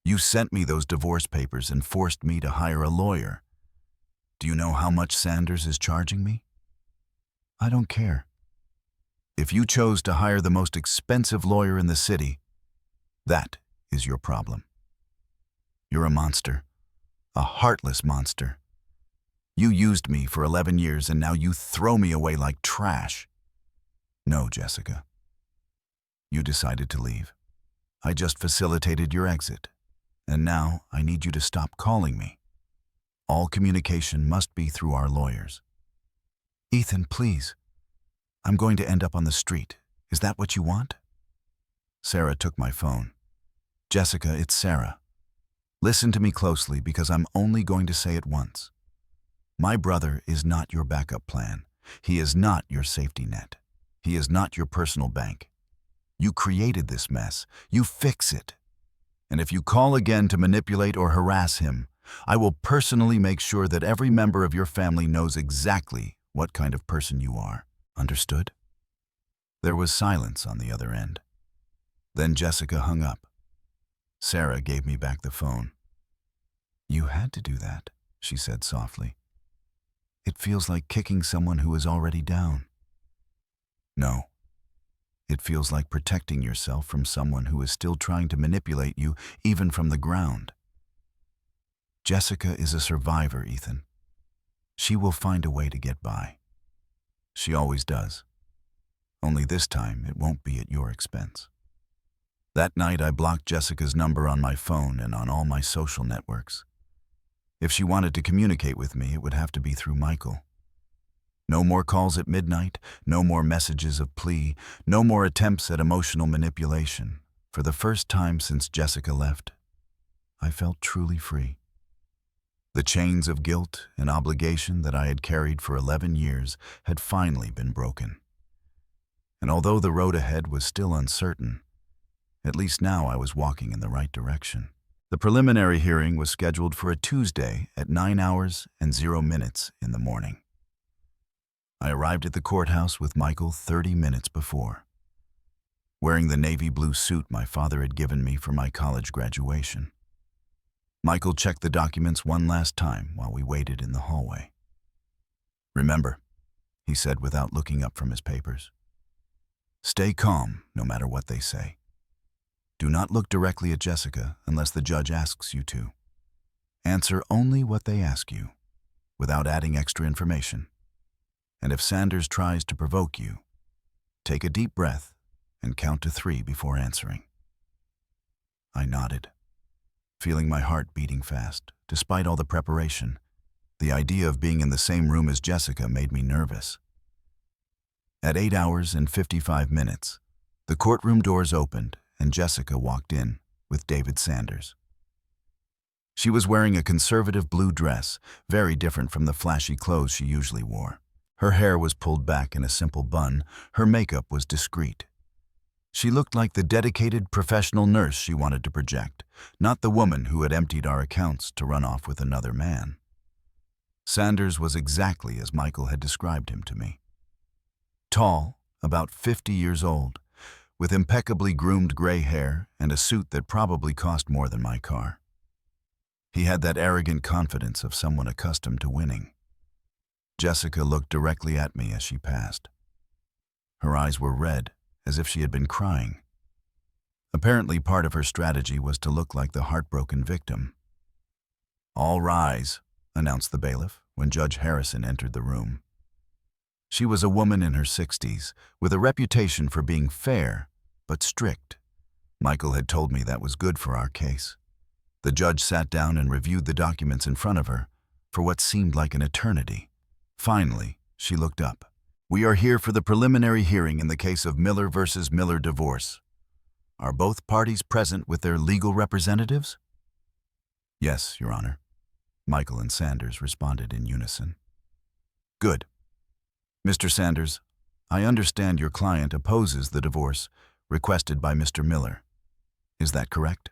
You sent me those divorce papers and forced me to hire a lawyer. Do you know how much Sanders is charging me? I don't care. If you chose to hire the most expensive lawyer in the city, that is your problem. You're a monster, a heartless monster. You used me for 11 years and now you throw me away like trash. No, Jessica. You decided to leave. I just facilitated your exit. And now I need you to stop calling me. All communication must be through our lawyers. Ethan, please. I'm going to end up on the street. Is that what you want? Sarah took my phone. Jessica, it's Sarah. Listen to me closely because I'm only going to say it once. My brother is not your backup plan. He is not your safety net. He is not your personal bank. You created this mess. You fix it. And if you call again to manipulate or harass him, I will personally make sure that every member of your family knows exactly what kind of person you are. Understood? There was silence on the other end. Then Jessica hung up. Sarah gave me back the phone. You had to do that, she said softly. It feels like kicking someone who is already down. No. It feels like protecting yourself from someone who is still trying to manipulate you, even from the ground. Jessica is a survivor, Ethan. She will find a way to get by. She always does. Only this time, it won't be at your expense. That night, I blocked Jessica's number on my phone and on all my social networks. If she wanted to communicate with me, it would have to be through Michael. No more calls at midnight, no more messages of plea, no more attempts at emotional manipulation. For the first time since Jessica left, I felt truly free. The chains of guilt and obligation that I had carried for 11 years had finally been broken. And although the road ahead was still uncertain, at least now I was walking in the right direction. The preliminary hearing was scheduled for a Tuesday at 9 hours and 0 minutes in the morning. I arrived at the courthouse with Michael 30 minutes before, wearing the navy blue suit my father had given me for my college graduation. Michael checked the documents one last time while we waited in the hallway. Remember, he said without looking up from his papers. Stay calm, no matter what they say. Do not look directly at Jessica unless the judge asks you to. Answer only what they ask you, without adding extra information. And if Sanders tries to provoke you, take a deep breath and count to 3 before answering. I nodded, feeling my heart beating fast. Despite all the preparation, the idea of being in the same room as Jessica made me nervous. At 8 hours and 55 minutes, the courtroom doors opened and Jessica walked in with David Sanders. She was wearing a conservative blue dress, very different from the flashy clothes she usually wore. Her hair was pulled back in a simple bun. Her makeup was discreet. She looked like the dedicated professional nurse she wanted to project, not the woman who had emptied our accounts to run off with another man. Sanders was exactly as Michael had described him to me. Tall, about 50 years old, with impeccably groomed gray hair and a suit that probably cost more than my car. He had that arrogant confidence of someone accustomed to winning. Jessica looked directly at me as she passed. Her eyes were red, as if she had been crying. Apparently, part of her strategy was to look like the heartbroken victim. "All rise," announced the bailiff when Judge Harrison entered the room. She was a woman in her 60s, with a reputation for being fair, but strict. Michael had told me that was good for our case. The judge sat down and reviewed the documents in front of her for what seemed like an eternity. Finally, she looked up. "We are here for the preliminary hearing in the case of Miller versus Miller divorce. Are both parties present with their legal representatives?" "Yes, Your Honor," Michael and Sanders responded in unison. "Good. Mr. Sanders, I understand your client opposes the divorce requested by Mr. Miller. Is that correct?"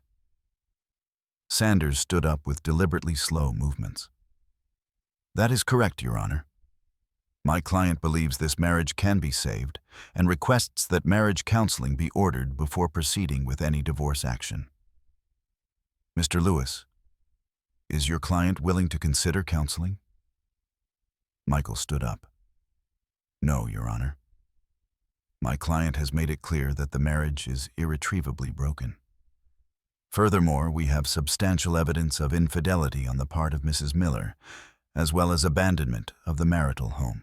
Sanders stood up with deliberately slow movements. "That is correct, Your Honor. My client believes this marriage can be saved and requests that marriage counseling be ordered before proceeding with any divorce action." "Mr. Lewis, is your client willing to consider counseling?" Michael stood up. "No, Your Honor. My client has made it clear that the marriage is irretrievably broken. Furthermore, we have substantial evidence of infidelity on the part of Mrs. Miller, as well as abandonment of the marital home."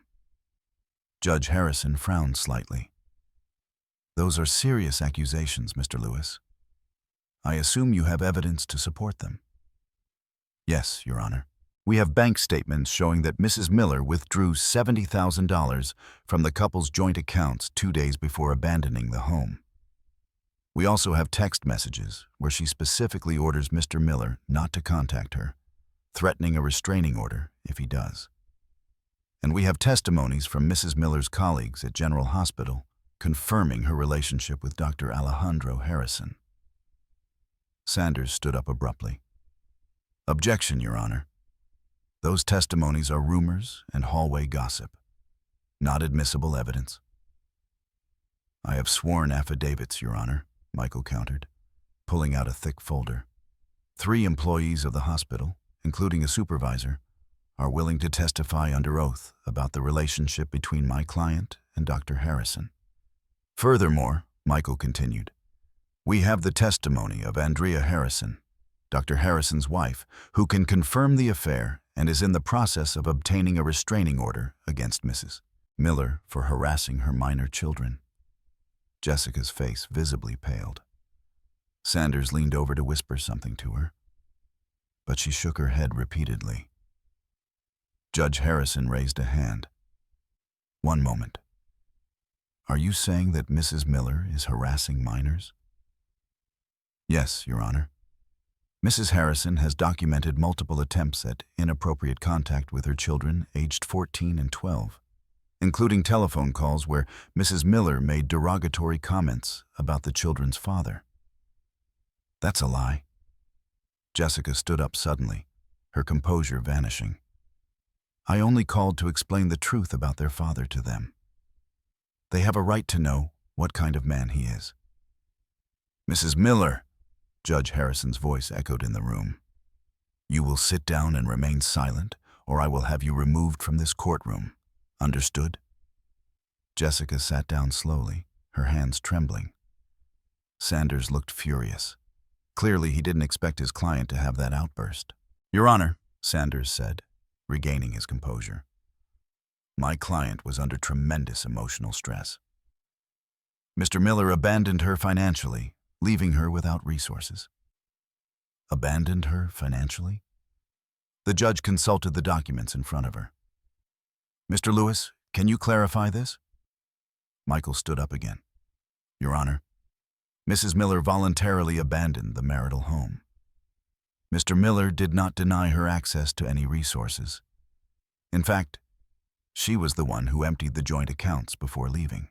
Judge Harrison frowned slightly. "Those are serious accusations, Mr. Lewis. I assume you have evidence to support them." "Yes, Your Honor. We have bank statements showing that Mrs. Miller withdrew $70,000 from the couple's joint accounts 2 days before abandoning the home. We also have text messages where she specifically orders Mr. Miller not to contact her, threatening a restraining order if he does. And we have testimonies from Mrs. Miller's colleagues at General Hospital confirming her relationship with Dr. Alejandro Harrison." Sanders stood up abruptly. "Objection, Your Honor. Those testimonies are rumors and hallway gossip, not admissible evidence." "I have sworn affidavits, Your Honor," Michael countered, pulling out a thick folder. 3 employees of the hospital, including a supervisor, are willing to testify under oath about the relationship between my client and Dr. Harrison. Furthermore, Michael continued, we have the testimony of Andrea Harrison, Dr. Harrison's wife, who can confirm the affair and is in the process of obtaining a restraining order against Mrs. Miller for harassing her minor children. Jessica's face visibly paled. Sanders leaned over to whisper something to her, but she shook her head repeatedly. Judge Harrison raised a hand. "One moment. Are you saying that Mrs. Miller is harassing minors?" "Yes, Your Honor. Mrs. Harrison has documented multiple attempts at inappropriate contact with her children aged 14 and 12, including telephone calls where Mrs. Miller made derogatory comments about the children's father." "That's a lie." Jessica stood up suddenly, her composure vanishing. "I only called to explain the truth about their father to them. They have a right to know what kind of man he is." "Mrs. Miller," Judge Harrison's voice echoed in the room, "you will sit down and remain silent, or I will have you removed from this courtroom." Understood? Jessica sat down slowly, her hands trembling. Sanders looked furious. Clearly, he didn't expect his client to have that outburst. "Your Honor," Sanders said, regaining his composure. "My client was under tremendous emotional stress. Mr. Miller abandoned her financially, leaving her without resources." Abandoned her financially? The judge consulted the documents in front of her. "Mr. Lewis, can you clarify this?" Michael stood up again. "Your Honor, Mrs. Miller voluntarily abandoned the marital home. Mr. Miller did not deny her access to any resources. In fact, she was the one who emptied the joint accounts before leaving.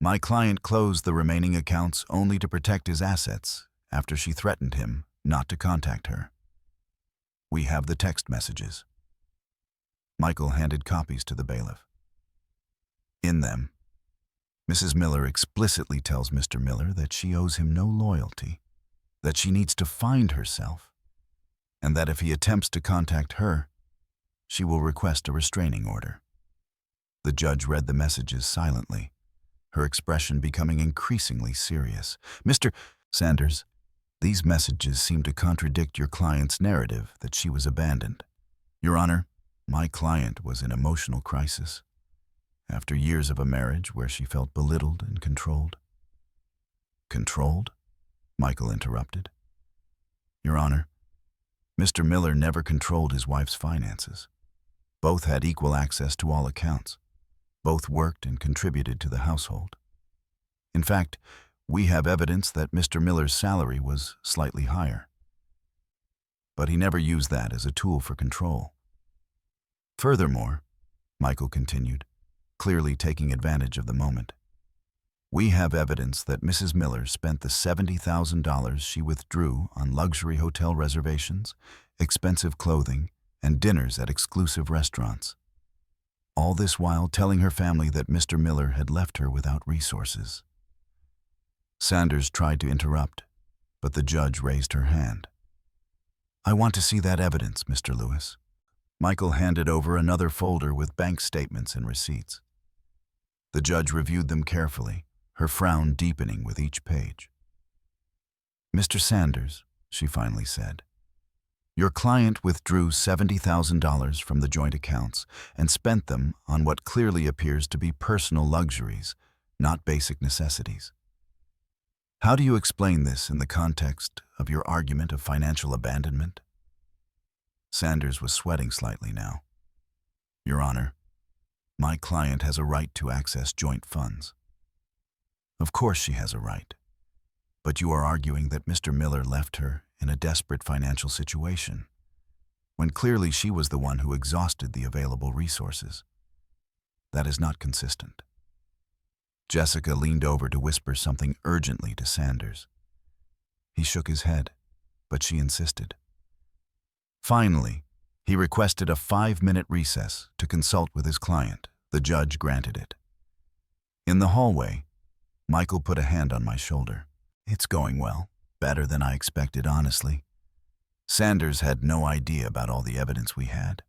My client closed the remaining accounts only to protect his assets after she threatened him not to contact her. We have the text messages." Michael handed copies to the bailiff. In them, Mrs. Miller explicitly tells Mr. Miller that she owes him no loyalty, that she needs to find herself, and that if he attempts to contact her, she will request a restraining order. The judge read the messages silently, her expression becoming increasingly serious. "Mr. Sanders, these messages seem to contradict your client's narrative that she was abandoned. Your Honor, my client was in emotional crisis after years of a marriage where she felt belittled and controlled." "Controlled?" Michael interrupted. "Your Honor, Mr. Miller never controlled his wife's finances. Both had equal access to all accounts. Both worked and contributed to the household. In fact, we have evidence that Mr. Miller's salary was slightly higher. But he never used that as a tool for control. Furthermore," Michael continued, clearly taking advantage of the moment, "we have evidence that Mrs. Miller spent the $70,000 she withdrew on luxury hotel reservations, expensive clothing, and dinners at exclusive restaurants. All this while telling her family that Mr. Miller had left her without resources." Sanders tried to interrupt, but the judge raised her hand. "I want to see that evidence, Mr. Lewis." Michael handed over another folder with bank statements and receipts. The judge reviewed them carefully, her frown deepening with each page. "Mr. Sanders," she finally said, "your client withdrew $70,000 from the joint accounts and spent them on what clearly appears to be personal luxuries, not basic necessities. How do you explain this in the context of your argument of financial abandonment?" Sanders was sweating slightly now. "Your Honor, my client has a right to access joint funds." "Of course she has a right. But you are arguing that Mr. Miller left her in a desperate financial situation, when clearly she was the one who exhausted the available resources. That is not consistent." Jessica leaned over to whisper something urgently to Sanders. He shook his head, but she insisted. Finally, he requested a 5-minute recess to consult with his client. The judge granted it. In the hallway, Michael put a hand on my shoulder. "It's going well. Better than I expected, honestly. Sanders had no idea about all the evidence we had.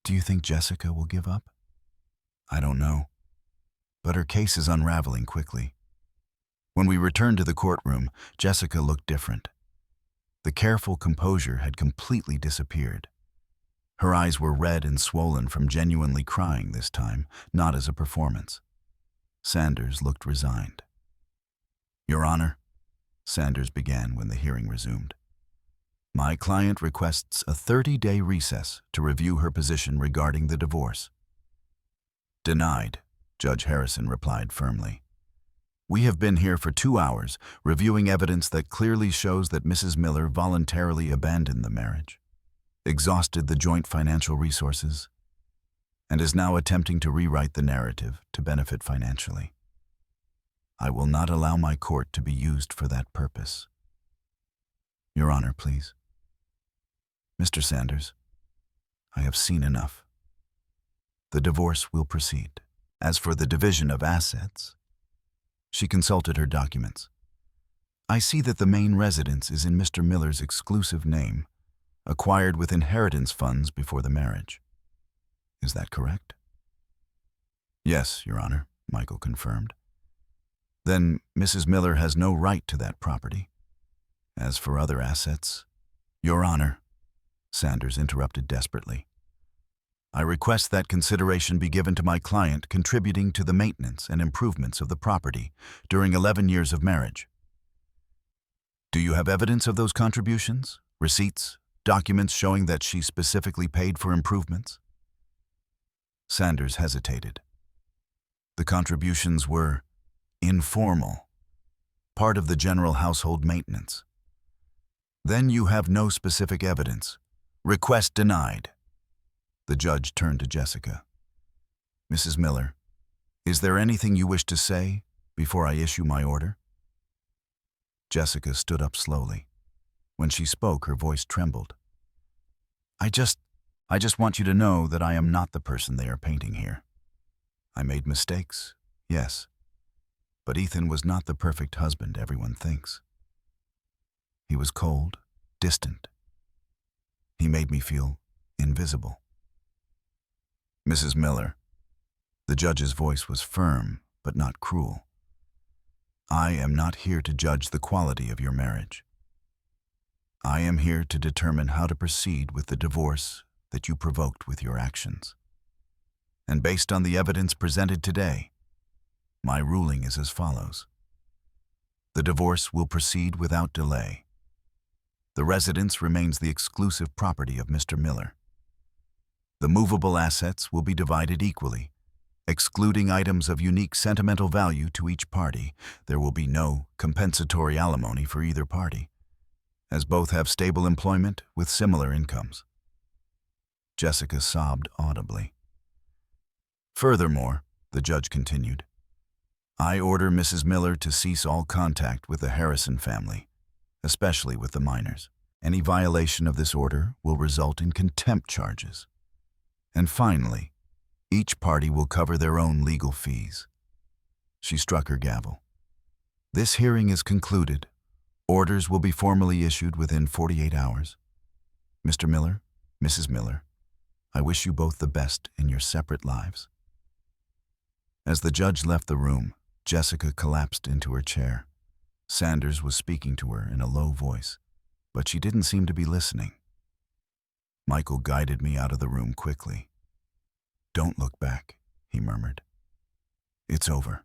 Do you think Jessica will give up?" "I don't know. But her case is unraveling quickly." When we returned to the courtroom, Jessica looked different. The careful composure had completely disappeared. Her eyes were red and swollen from genuinely crying this time, not as a performance. Sanders looked resigned. "Your Honor," Sanders began when the hearing resumed, "my client requests a 30-day recess to review her position regarding the divorce." "Denied," Judge Harrison replied firmly. "We have been here for 2 hours, reviewing evidence that clearly shows that Mrs. Miller voluntarily abandoned the marriage, exhausted the joint financial resources, and is now attempting to rewrite the narrative to benefit financially. I will not allow my court to be used for that purpose. Your Honor, please." "Mr. Sanders, I have seen enough. The divorce will proceed. As for the division of assets," she consulted her documents, "I see that the main residence is in Mr. Miller's exclusive name, acquired with inheritance funds before the marriage. Is that correct?" Yes, Your Honor, Michael confirmed. Then Mrs. Miller has no right to that property. As for other assets, Your Honor, Sanders interrupted desperately, I request that consideration be given to my client contributing to the maintenance and improvements of the property during 11 years of marriage. Do you have evidence of those contributions? Receipts? Documents showing that she specifically paid for improvements? Sanders hesitated. The contributions were informal, part of the general household maintenance. Then you have no specific evidence. Request denied. The judge turned to Jessica. Mrs. Miller, is there anything you wish to say before I issue my order? Jessica stood up slowly. When she spoke, her voice trembled. I just want you to know that I am not the person they are painting here. I made mistakes, yes, but Ethan was not the perfect husband everyone thinks. He was cold, distant. He made me feel invisible. Mrs. Miller, the judge's voice was firm but not cruel. I am not here to judge the quality of your marriage. I am here to determine how to proceed with the divorce that you provoked with your actions. And based on the evidence presented today, my ruling is as follows. The divorce will proceed without delay. The residence remains the exclusive property of Mr. Miller. The movable assets will be divided equally. Excluding items of unique sentimental value to each party, there will be no compensatory alimony for either party, as both have stable employment with similar incomes. Jessica sobbed audibly. Furthermore, the judge continued, I order Mrs. Miller to cease all contact with the Harrison family, especially with the minors. Any violation of this order will result in contempt charges. And finally, each party will cover their own legal fees. She struck her gavel. This hearing is concluded. Orders will be formally issued within 48 hours. Mr. Miller, Mrs. Miller, I wish you both the best in your separate lives. As the judge left the room, Jessica collapsed into her chair. Sanders was speaking to her in a low voice, but she didn't seem to be listening. Michael guided me out of the room quickly. Don't look back, he murmured. It's over.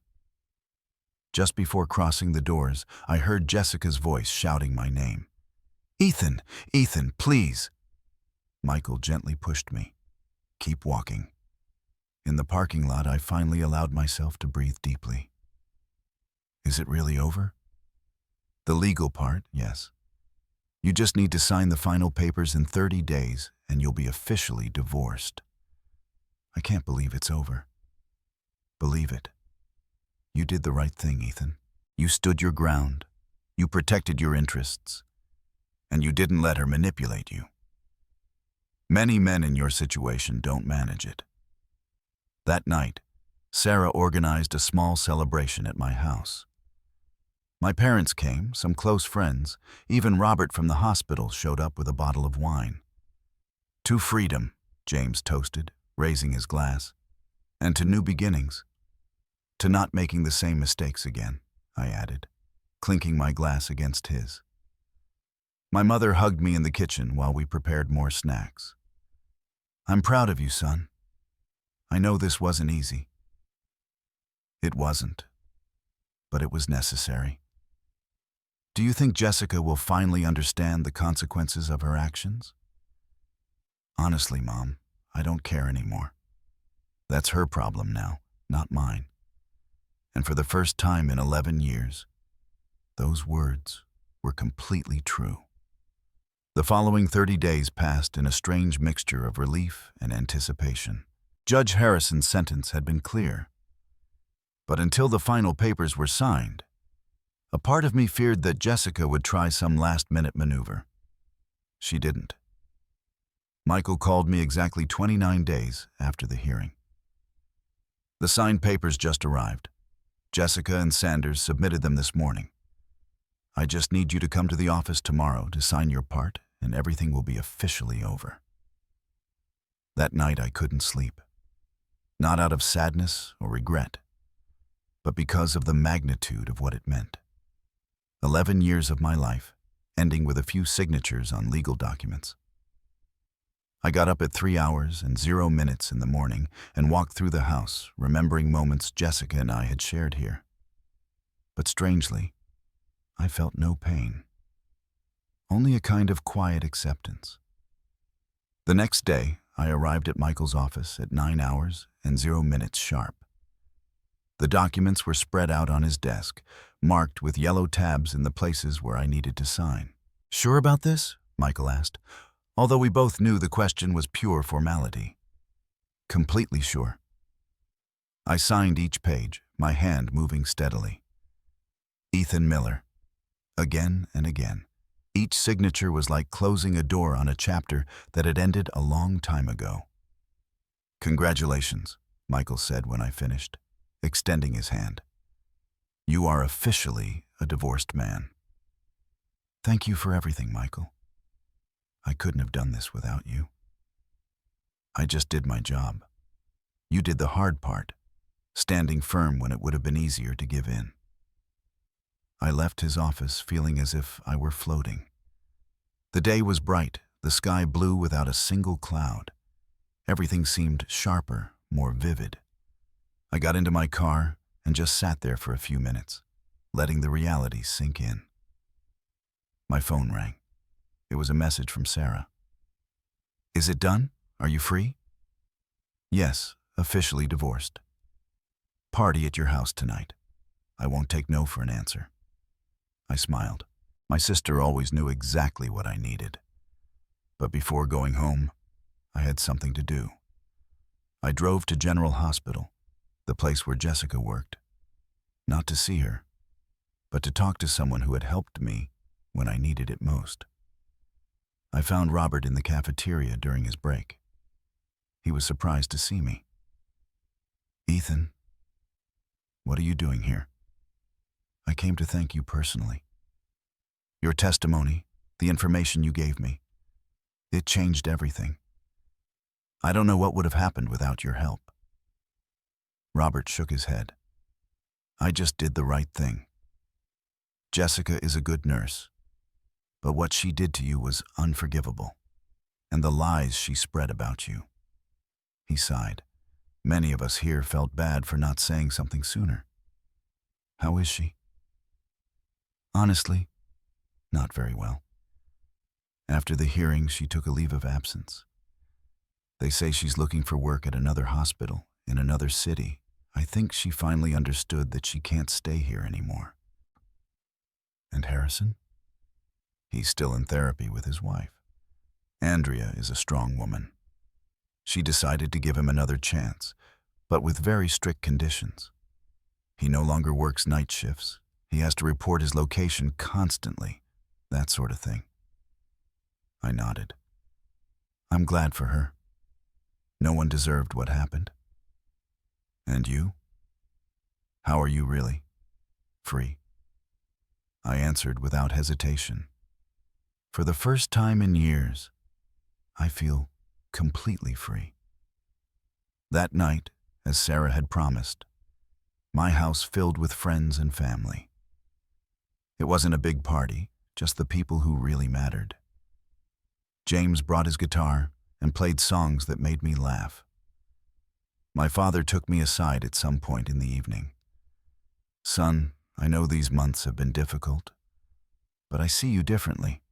Just before crossing the doors, I heard Jessica's voice shouting my name. Ethan, Ethan, please. Michael gently pushed me. Keep walking. In the parking lot, I finally allowed myself to breathe deeply. Is it really over? The legal part, yes. You just need to sign the final papers in 30 days, and you'll be officially divorced. I can't believe it's over. Believe it. You did the right thing, Ethan. You stood your ground. You protected your interests. And you didn't let her manipulate you. Many men in your situation don't manage it. That night, Sarah organized a small celebration at my house. My parents came, some close friends, even Robert from the hospital showed up with a bottle of wine. To freedom, James toasted, raising his glass, and to new beginnings. To not making the same mistakes again, I added, clinking my glass against his. My mother hugged me in the kitchen while we prepared more snacks. I'm proud of you, son. I know this wasn't easy. It wasn't, but it was necessary. Do you think Jessica will finally understand the consequences of her actions? Honestly, Mom, I don't care anymore. That's her problem now, not mine. And for the first time in 11 years, those words were completely true. The following 30 days passed in a strange mixture of relief and anticipation. Judge Harrison's sentence had been clear. But until the final papers were signed, a part of me feared that Jessica would try some last-minute maneuver. She didn't. Michael called me exactly 29 days after the hearing. The signed papers just arrived. Jessica and Sanders submitted them this morning. I just need you to come to the office tomorrow to sign your part, and everything will be officially over. That night I couldn't sleep. not out of sadness or regret, but because of the magnitude of what it meant. 11 years of my life, ending with a few signatures on legal documents. I got up at 3 hours and 0 minutes in the morning and walked through the house, remembering moments Jessica and I had shared here. But strangely, I felt no pain. Only a kind of quiet acceptance. The next day, I arrived at Michael's office at 9 hours and 0 minutes sharp. The documents were spread out on his desk, marked with yellow tabs in the places where I needed to sign. "Sure about this?" Michael asked, although we both knew the question was pure formality. "Completely sure." I signed each page, my hand moving steadily. Ethan Miller. Again and again. Each signature was like closing a door on a chapter that had ended a long time ago. "Congratulations," Michael said when I finished, extending his hand. "You are officially a divorced man." "Thank you for everything, Michael. I couldn't have done this without you. I just did my job. You did the hard part, standing firm when it would have been easier to give in." I left his office feeling as if I were floating. The day was bright, the sky blue without a single cloud. Everything seemed sharper, more vivid. I got into my car and just sat there for a few minutes, letting the reality sink in. My phone rang. It was a message from Sarah. "Is it done? Are you free?" "Yes, officially divorced. Party at your house tonight. I won't take no for an answer." I smiled. My sister always knew exactly what I needed. But before going home, I had something to do. I drove to General Hospital, the place where Jessica worked. Not to see her, but to talk to someone who had helped me when I needed it most. I found Robert in the cafeteria during his break. He was surprised to see me. "Ethan, what are you doing here?" "I came to thank you personally. Your testimony, the information you gave me, it changed everything. I don't know what would have happened without your help." Robert shook his head. "I just did the right thing. Jessica is a good nurse, but what she did to you was unforgivable, and the lies she spread about you." He sighed. "Many of us here felt bad for not saying something sooner." "How is she?" "Honestly, not very well. After the hearing, she took a leave of absence. They say she's looking for work at another hospital in another city. I think she finally understood that she can't stay here anymore." "And Harrison?" "He's still in therapy with his wife. Andrea is a strong woman. She decided to give him another chance, but with very strict conditions. He no longer works night shifts. He has to report his location constantly, that sort of thing." I nodded. "I'm glad for her. No one deserved what happened." "And you? How are you really? Free?" I answered without hesitation. For the first time in years, I feel completely free. That night, as Sarah had promised, my house filled with friends and family. It wasn't a big party, just the people who really mattered. James brought his guitar and played songs that made me laugh. My father took me aside at some point in the evening. "Son, I know these months have been difficult, but I see you differently.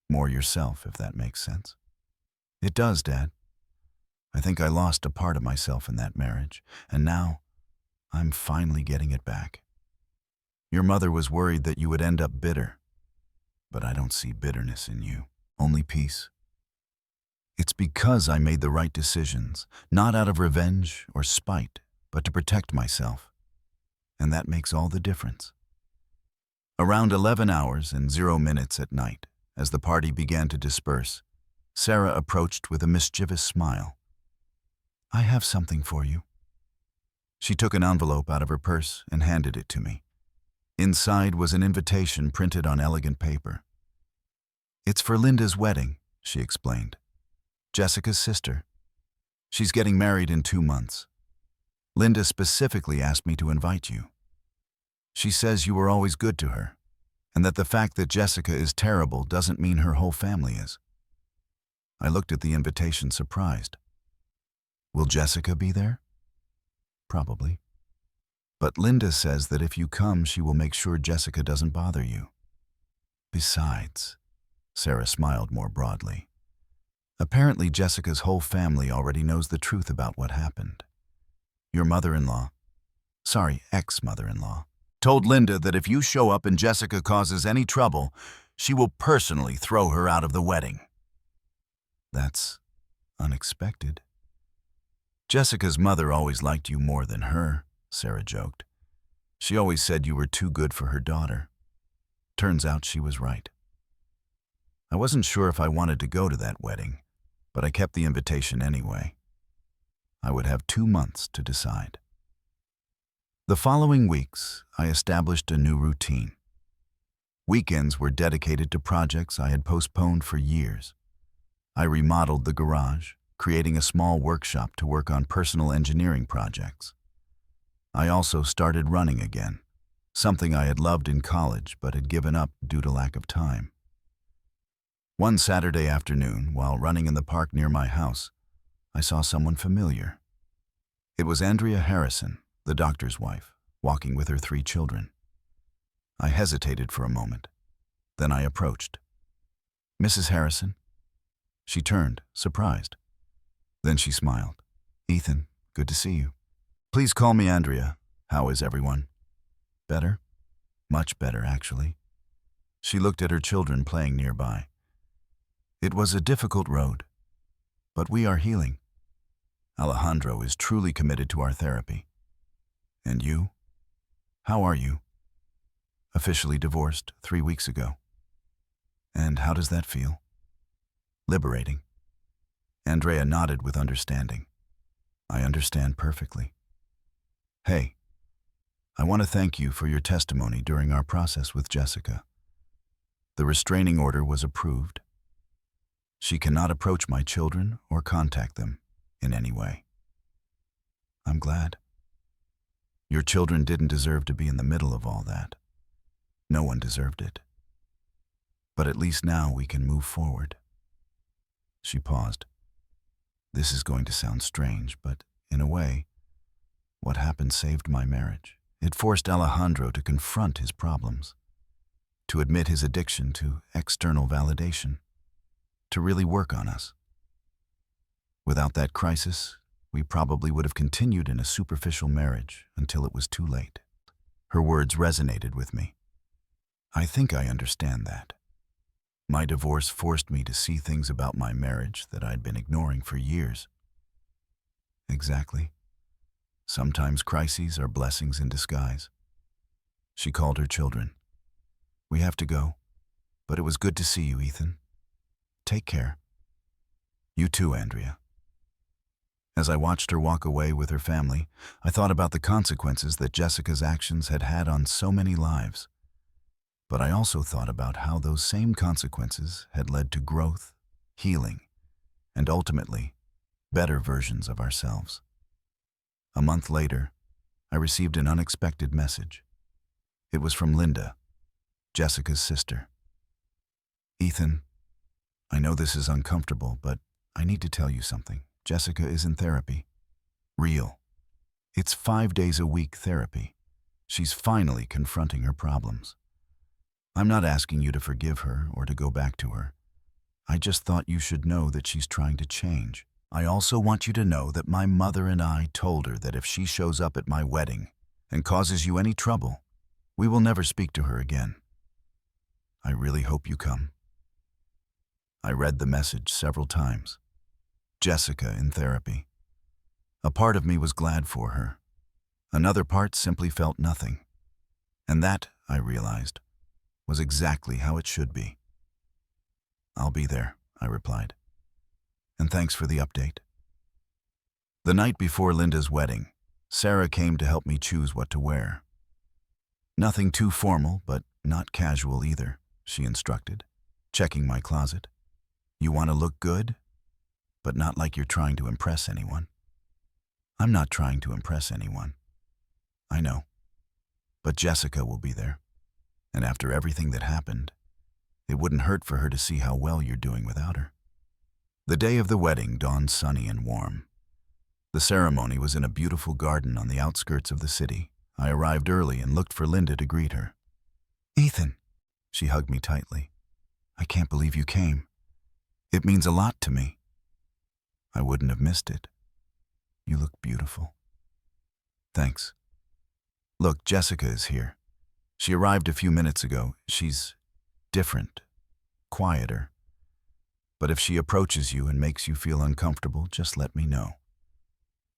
More yourself, if that makes sense." "It does, Dad. I think I lost a part of myself in that marriage, and now I'm finally getting it back. Your mother was worried that you would end up bitter, but I don't see bitterness in you, only peace. It's because I made the right decisions, not out of revenge or spite, but to protect myself. And that makes all the difference." Around 11 hours and 0 minutes at night, as the party began to disperse, Sarah approached with a mischievous smile. "I have something for you." She took an envelope out of her purse and handed it to me. Inside was an invitation printed on elegant paper. "It's for Linda's wedding," she explained. "Jessica's sister. She's getting married in 2 months. Linda specifically asked me to invite you. She says you were always good to her, and that the fact that Jessica is terrible doesn't mean her whole family is. I looked at the invitation surprised. Will Jessica be there? Probably. But Linda says that if you come, she will make sure Jessica doesn't bother you. Besides, Sarah smiled more broadly. Apparently Jessica's whole family already knows the truth about what happened. Your mother-in-law, ex-mother-in-law, told Linda that if you show up and Jessica causes any trouble, she will personally throw her out of the wedding. That's unexpected. Jessica's mother always liked you more than her, Sarah joked. She always said you were too good for her daughter. Turns out she was right. I wasn't sure if I wanted to go to that wedding, but I kept the invitation anyway. I would have 2 months to decide. The following weeks, I established a new routine. Weekends were dedicated to projects I had postponed for years. I remodeled the garage, creating a small workshop to work on personal engineering projects. I also started running again, something I had loved in college but had given up due to lack of time. One Saturday afternoon, while running in the park near my house, I saw someone familiar. It was Andrea Harrison, the doctor's wife, walking with her 3 children. I hesitated for a moment. Then I approached. "Mrs. Harrison?" She turned, surprised. Then she smiled. "Ethan, good to see you." "Please call me Andrea. How is everyone?" "Better? Much better, actually." She looked at her children playing nearby. "It was a difficult road, but we are healing. Alejandro is truly committed to our therapy. And you? How are you?" "Officially divorced 3 weeks ago." "And how does that feel?" "Liberating." Andrea nodded with understanding. "I understand perfectly." "Hey, I want to thank you for your testimony during our process with Jessica. The restraining order was approved. She cannot approach my children or contact them in any way." "I'm glad." "Your children didn't deserve to be in the middle of all that. No one deserved it. But at least now we can move forward." She paused. "This is going to sound strange, but in a way, what happened saved my marriage. It forced Alejandro to confront his problems, to admit his addiction to external validation, to really work on us. Without that crisis, we probably would have continued in a superficial marriage until it was too late." Her words resonated with me. "I think I understand that. My divorce forced me to see things about my marriage that I'd been ignoring for years." "Exactly. Sometimes crises are blessings in disguise." She called her children. "We have to go, but it was good to see you, Ethan. Take care." "You too, Andrea." As I watched her walk away with her family, I thought about the consequences that Jessica's actions had had on so many lives. But I also thought about how those same consequences had led to growth, healing, and ultimately, better versions of ourselves. A month later, I received an unexpected message. It was from Linda, Jessica's sister. "Ethan, I know this is uncomfortable, but I need to tell you something. Jessica is in therapy. Real. It's 5 days a week therapy. She's finally confronting her problems. I'm not asking you to forgive her or to go back to her. I just thought you should know that she's trying to change. I also want you to know that my mother and I told her that if she shows up at my wedding and causes you any trouble, we will never speak to her again. I really hope you come." I read the message several times. Jessica in therapy. A part of me was glad for her. Another part simply felt nothing. And that, I realized, was exactly how it should be. "I'll be there," I replied. "And thanks for the update." The night before Linda's wedding, Sarah came to help me choose what to wear. "Nothing too formal, but not casual either," she instructed, checking my closet. "You want to look good, but not like you're trying to impress anyone." I'm not trying to impress anyone. I know. But Jessica will be there. And after everything that happened, it wouldn't hurt for her to see how well you're doing without her. The day of the wedding dawned sunny and warm. The ceremony was in a beautiful garden on the outskirts of the city. I arrived early and looked for Linda to greet her. "Ethan," she hugged me tightly. "I can't believe you came. It means a lot to me." "I wouldn't have missed it. You look beautiful." "Thanks. Look, Jessica is here. She arrived a few minutes ago. She's different, quieter. But if she approaches you and makes you feel uncomfortable, just let me know.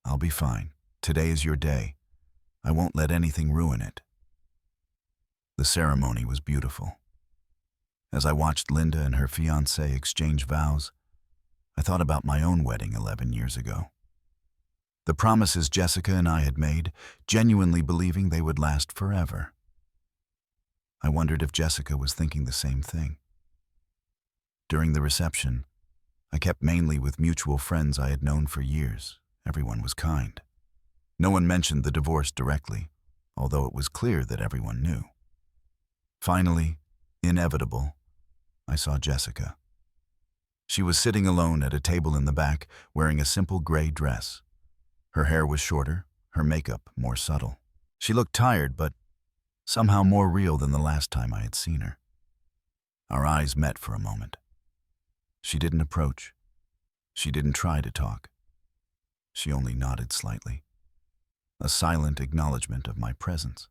I'll be fine. Today is your day. I won't let anything ruin it." The ceremony was beautiful. As I watched Linda and her fiancé exchange vows, I thought about my own wedding 11 years ago. The promises Jessica and I had made, genuinely believing they would last forever. I wondered if Jessica was thinking the same thing. During the reception, I kept mainly with mutual friends I had known for years. Everyone was kind. No one mentioned the divorce directly, although it was clear that everyone knew. Finally, inevitable, I saw Jessica. She was sitting alone at a table in the back, wearing a simple gray dress. Her hair was shorter, her makeup more subtle. She looked tired, but somehow more real than the last time I had seen her. Our eyes met for a moment. She didn't approach. She didn't try to talk. She only nodded slightly, a silent acknowledgement of my presence.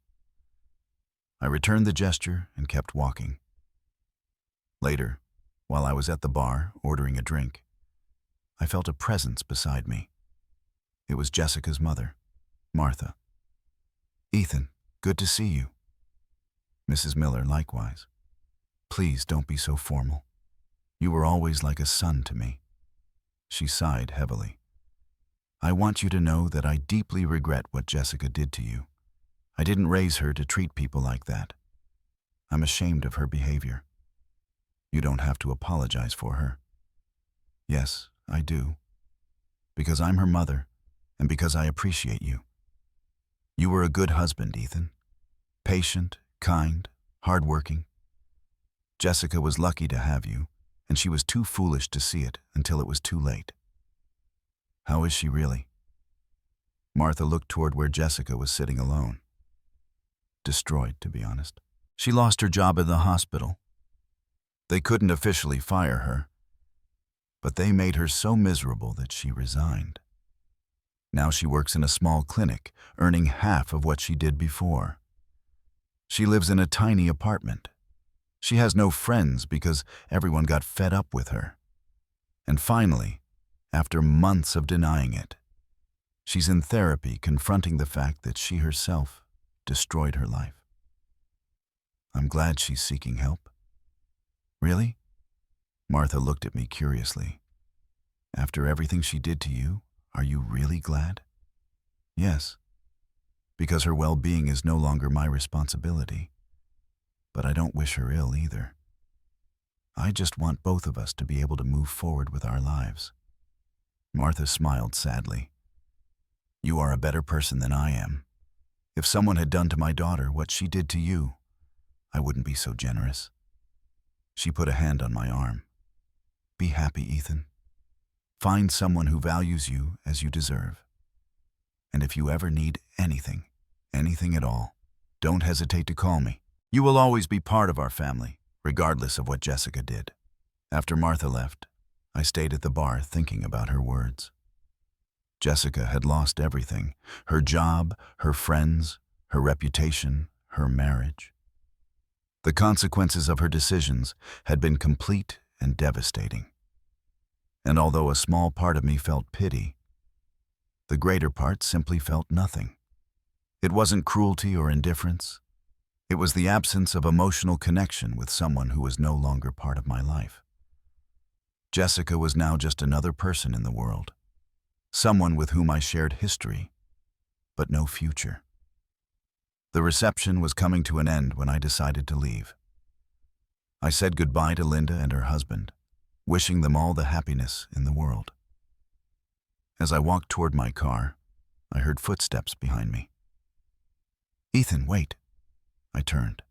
I returned the gesture and kept walking. Later, while I was at the bar ordering a drink, I felt a presence beside me. It was Jessica's mother, Martha. "Ethan, good to see you." Mrs. Miller likewise. "Please don't be so formal. You were always like a son to me." She sighed heavily. "I want you to know that I deeply regret what Jessica did to you. I didn't raise her to treat people like that. I'm ashamed of her behavior. You don't have to apologize for her." "Yes, I do. Because I'm her mother, and because I appreciate you. You were a good husband, Ethan. Patient, kind, hardworking. Jessica was lucky to have you, and she was too foolish to see it until it was too late." "How is she really?" Martha looked toward where Jessica was sitting alone. Destroyed, to be honest. She lost her job at the hospital. They couldn't officially fire her, but they made her so miserable that she resigned. Now she works in a small clinic, earning half of what she did before. She lives in a tiny apartment. She has no friends because everyone got fed up with her. And finally, after months of denying it, she's in therapy confronting the fact that she herself destroyed her life. I'm glad she's seeking help. Really? Martha looked at me curiously. After everything she did to you, are you really glad? Yes, because her well-being is no longer my responsibility. But I don't wish her ill either. I just want both of us to be able to move forward with our lives. Martha smiled sadly. You are a better person than I am. If someone had done to my daughter what she did to you, I wouldn't be so generous. She put a hand on my arm. Be happy, Ethan. Find someone who values you as you deserve. And if you ever need anything at all, don't hesitate to call me. You will always be part of our family, regardless of what Jessica did. After Martha left, I stayed at the bar thinking about her words. Jessica had lost everything: her job, her friends, her reputation, her marriage. The consequences of her decisions had been complete and devastating. And although a small part of me felt pity, the greater part simply felt nothing. It wasn't cruelty or indifference. It was the absence of emotional connection with someone who was no longer part of my life. Jessica was now just another person in the world, someone with whom I shared history, but no future. The reception was coming to an end when I decided to leave. I said goodbye to Linda and her husband, wishing them all the happiness in the world. As I walked toward my car, I heard footsteps behind me. "Ethan, wait." I turned.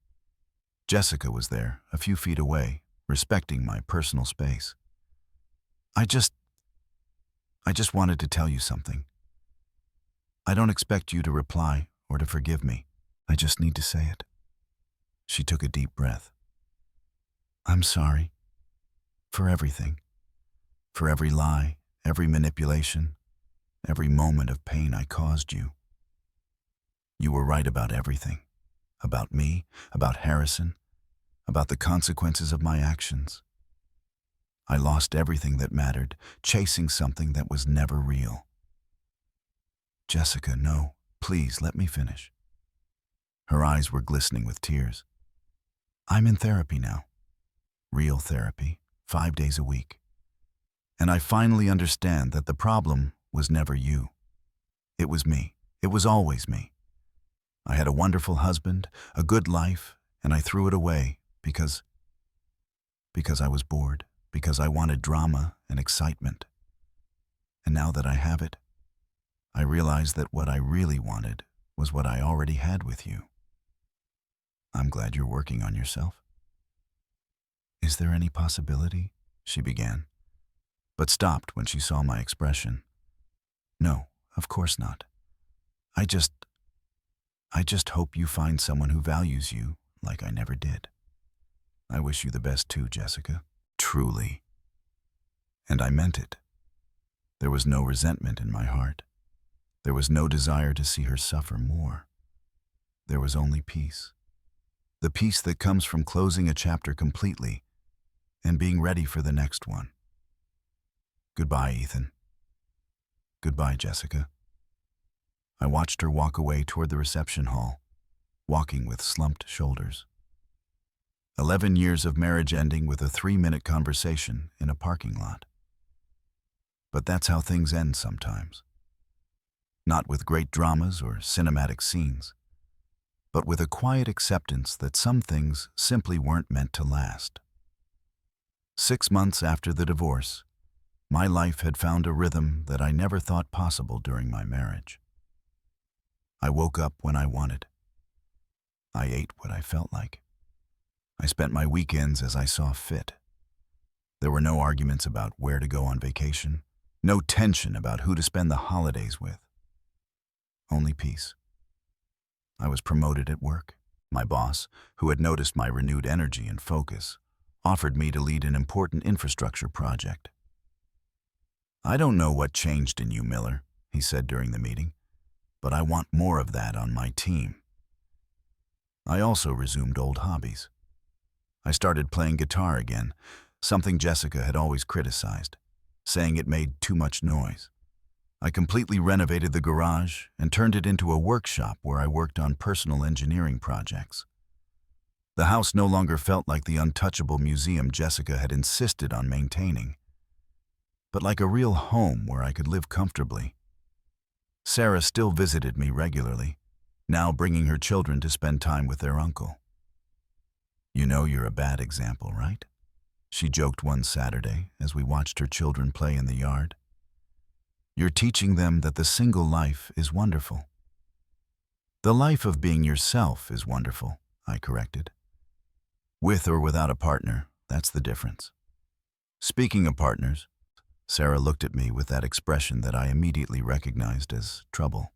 Jessica was there, a few feet away, respecting my personal space. I just wanted to tell you something. I don't expect you to reply or to forgive me. I just need to say it." She took a deep breath. "I'm sorry. For everything. For every lie, every manipulation, every moment of pain I caused you. You were right about everything. About me, about Harrison, about the consequences of my actions. I lost everything that mattered, chasing something that was never real." "Jessica, no. Please, let me finish." Her eyes were glistening with tears. "I'm in therapy now. Real therapy, 5 days a week. And I finally understand that the problem was never you. It was me. It was always me. I had a wonderful husband, a good life, and I threw it away because I was bored, because I wanted drama and excitement. And now that I have it, I realize that what I really wanted was what I already had with you. I'm glad you're working on yourself." "Is there any possibility?" she began, but stopped when she saw my expression. "No, of course not. I just hope you find someone who values you like I never did. I wish you the best too, Jessica. Truly." And I meant it. There was no resentment in my heart. There was no desire to see her suffer more. There was only peace. The peace that comes from closing a chapter completely and being ready for the next one. Goodbye, Ethan. Goodbye, Jessica. I watched her walk away toward the reception hall, walking with slumped shoulders. 11 years of marriage ending with a 3-minute conversation in a parking lot. But that's how things end sometimes. Not with great dramas or cinematic scenes, but with a quiet acceptance that some things simply weren't meant to last. 6 months after the divorce, my life had found a rhythm that I never thought possible during my marriage. I woke up when I wanted. I ate what I felt like. I spent my weekends as I saw fit. There were no arguments about where to go on vacation, no tension about who to spend the holidays with. Only peace. I was promoted at work. My boss, who had noticed my renewed energy and focus, offered me to lead an important infrastructure project. "I don't know what changed in you, Miller," he said during the meeting, "but I want more of that on my team." I also resumed old hobbies. I started playing guitar again, something Jessica had always criticized, saying it made too much noise. I completely renovated the garage and turned it into a workshop where I worked on personal engineering projects. The house no longer felt like the untouchable museum Jessica had insisted on maintaining, but like a real home where I could live comfortably. Sarah still visited me regularly, now bringing her children to spend time with their uncle. "You know you're a bad example, right?" she joked one Saturday as we watched her children play in the yard. "You're teaching them that the single life is wonderful." "The life of being yourself is wonderful," I corrected. "With or without a partner, that's the difference." Speaking of partners, Sarah looked at me with that expression that I immediately recognized as trouble.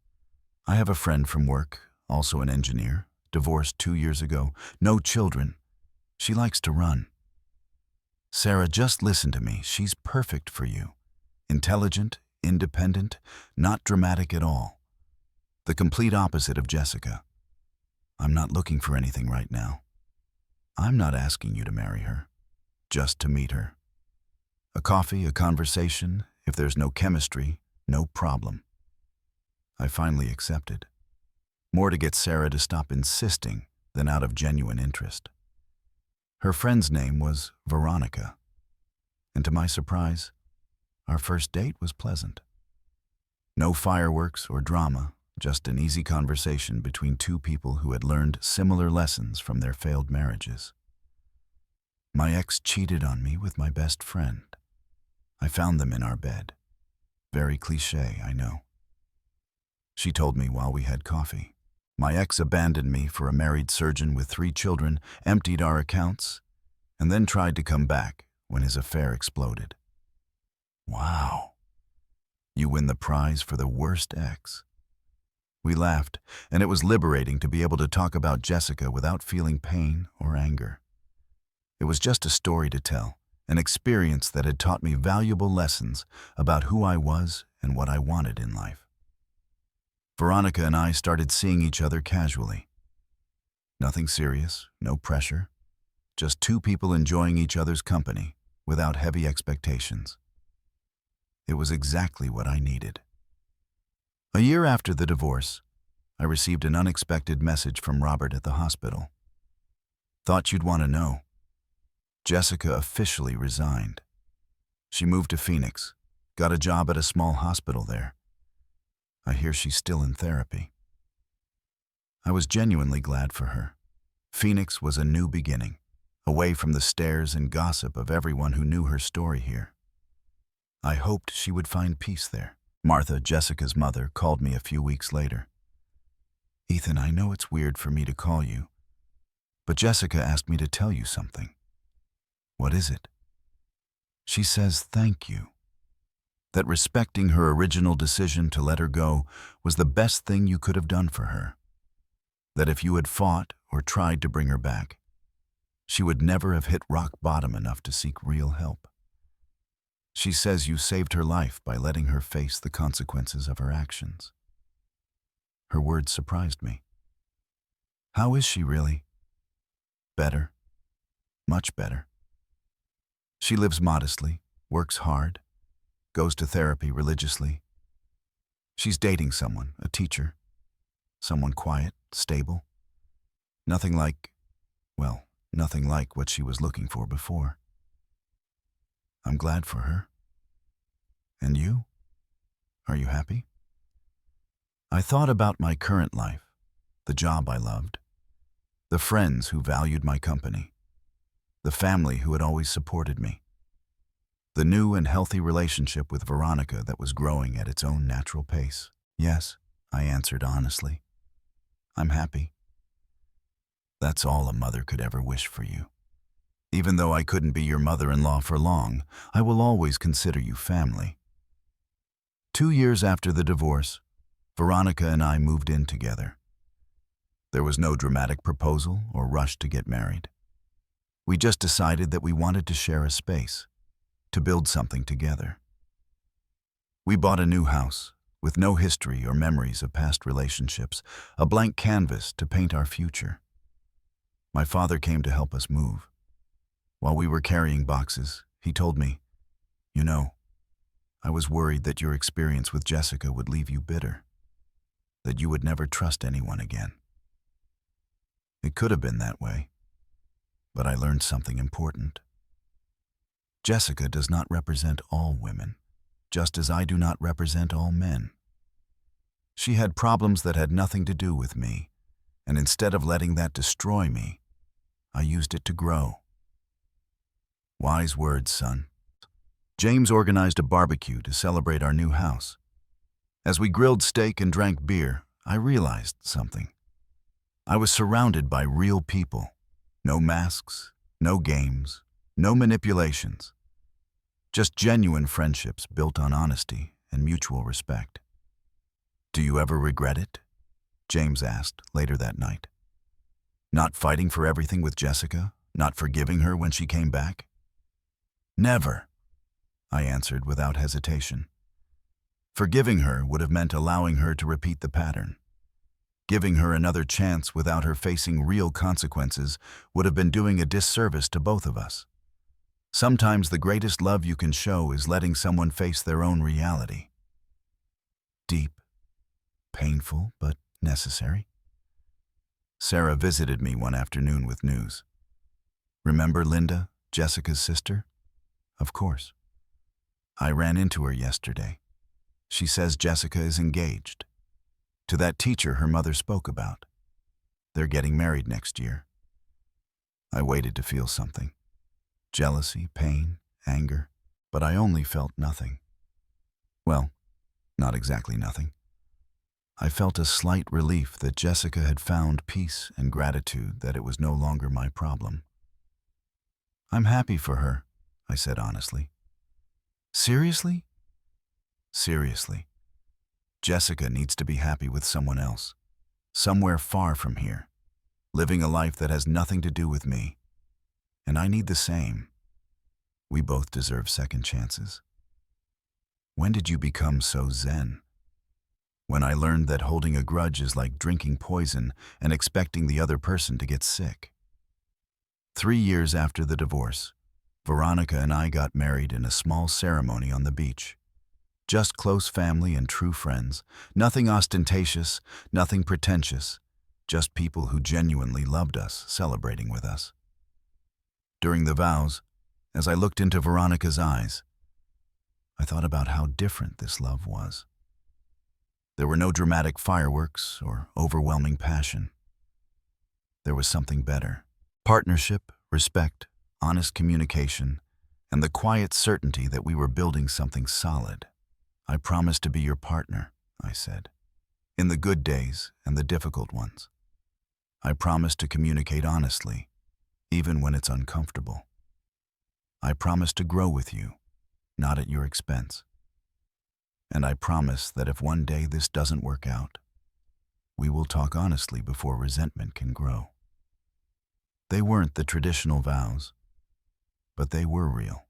"I have a friend from work, also an engineer, divorced 2 years ago, no children. She likes to run." "Sarah, just listen to me. She's perfect for you. Intelligent, independent, not dramatic at all. The complete opposite of Jessica. I'm not looking for anything right now. I'm not asking you to marry her, just to meet her. A coffee, a conversation, if there's no chemistry, no problem." I finally accepted. More to get Sarah to stop insisting than out of genuine interest. Her friend's name was Veronica, and to my surprise, our first date was pleasant. No fireworks or drama, just an easy conversation between two people who had learned similar lessons from their failed marriages. My ex cheated on me with my best friend. I found them in our bed. Very cliché, I know. she told me while we had coffee. My ex abandoned me for a married surgeon with 3 children, emptied our accounts, and then tried to come back when his affair exploded. Wow. You win the prize for the worst ex. We laughed, and it was liberating to be able to talk about Jessica without feeling pain or anger. It was just a story to tell, an experience that had taught me valuable lessons about who I was and what I wanted in life. Veronica and I started seeing each other casually. Nothing serious, no pressure, just 2 people enjoying each other's company without heavy expectations. It was exactly what I needed. A year after the divorce, I received an unexpected message from Robert at the hospital. Thought you'd want to know. Jessica officially resigned. She moved to Phoenix, got a job at a small hospital there. I hear she's still in therapy. I was genuinely glad for her. Phoenix was a new beginning, away from the stares and gossip of everyone who knew her story here. I hoped she would find peace there. Martha, Jessica's mother, called me a few weeks later. Ethan, I know it's weird for me to call you, but Jessica asked me to tell you something. What is it? She says thank you. That respecting her original decision to let her go was the best thing you could have done for her. That if you had fought or tried to bring her back, she would never have hit rock bottom enough to seek real help. She says you saved her life by letting her face the consequences of her actions. Her words surprised me. How is she really? Better. Much better. She lives modestly, works hard, goes to therapy religiously. She's dating someone, a teacher, someone quiet, stable. Nothing like what she was looking for before. I'm glad for her. And you? Are you happy? I thought about my current life, the job I loved, the friends who valued my company, the family who had always supported me, the new and healthy relationship with Veronica that was growing at its own natural pace. Yes, I answered honestly. I'm happy. That's all a mother could ever wish for you. Even though I couldn't be your mother-in-law for long, I will always consider you family. 2 years after the divorce, Veronica and I moved in together. There was no dramatic proposal or rush to get married. We just decided that we wanted to share a space, to build something together. We bought a new house, with no history or memories of past relationships, a blank canvas to paint our future. My father came to help us move. While we were carrying boxes, he told me, "You know, I was worried that your experience with Jessica would leave you bitter, that you would never trust anyone again." It could have been that way, but I learned something important. Jessica does not represent all women, just as I do not represent all men. She had problems that had nothing to do with me, and instead of letting that destroy me, I used it to grow. Wise words, son. James organized a barbecue to celebrate our new house. As we grilled steak and drank beer, I realized something. I was surrounded by real people. No masks, no games, no manipulations. Just genuine friendships built on honesty and mutual respect. Do you ever regret it? James asked later that night. Not fighting for everything with Jessica? Not forgiving her when she came back? Never, I answered without hesitation. Forgiving her would have meant allowing her to repeat the pattern. Giving her another chance without her facing real consequences would have been doing a disservice to both of us. Sometimes the greatest love you can show is letting someone face their own reality. Deep, painful, but necessary. Sarah visited me one afternoon with news. Remember Linda, Jessica's sister? Of course. I ran into her yesterday. She says Jessica is engaged. To that teacher her mother spoke about. They're getting married next year. I waited to feel something. Jealousy, pain, anger, but I only felt nothing. Well, not exactly nothing. I felt a slight relief that Jessica had found peace and gratitude that it was no longer my problem. "I'm happy for her," I said honestly. "Seriously?" "Seriously. Jessica needs to be happy with someone else, somewhere far from here, living a life that has nothing to do with me. And I need the same. We both deserve second chances." "When did you become so zen?" "When I learned that holding a grudge is like drinking poison and expecting the other person to get sick." 3 years after the divorce, Veronica and I got married in a small ceremony on the beach. Just close family and true friends, nothing ostentatious, nothing pretentious, just people who genuinely loved us, celebrating with us. During the vows, as I looked into Veronica's eyes, I thought about how different this love was. There were no dramatic fireworks or overwhelming passion. There was something better. Partnership, respect, honest communication, and the quiet certainty that we were building something solid. "I promise to be your partner," I said, "in the good days and the difficult ones. I promise to communicate honestly, even when it's uncomfortable. I promise to grow with you, not at your expense. And I promise that if one day this doesn't work out, we will talk honestly before resentment can grow." They weren't the traditional vows, but they were real.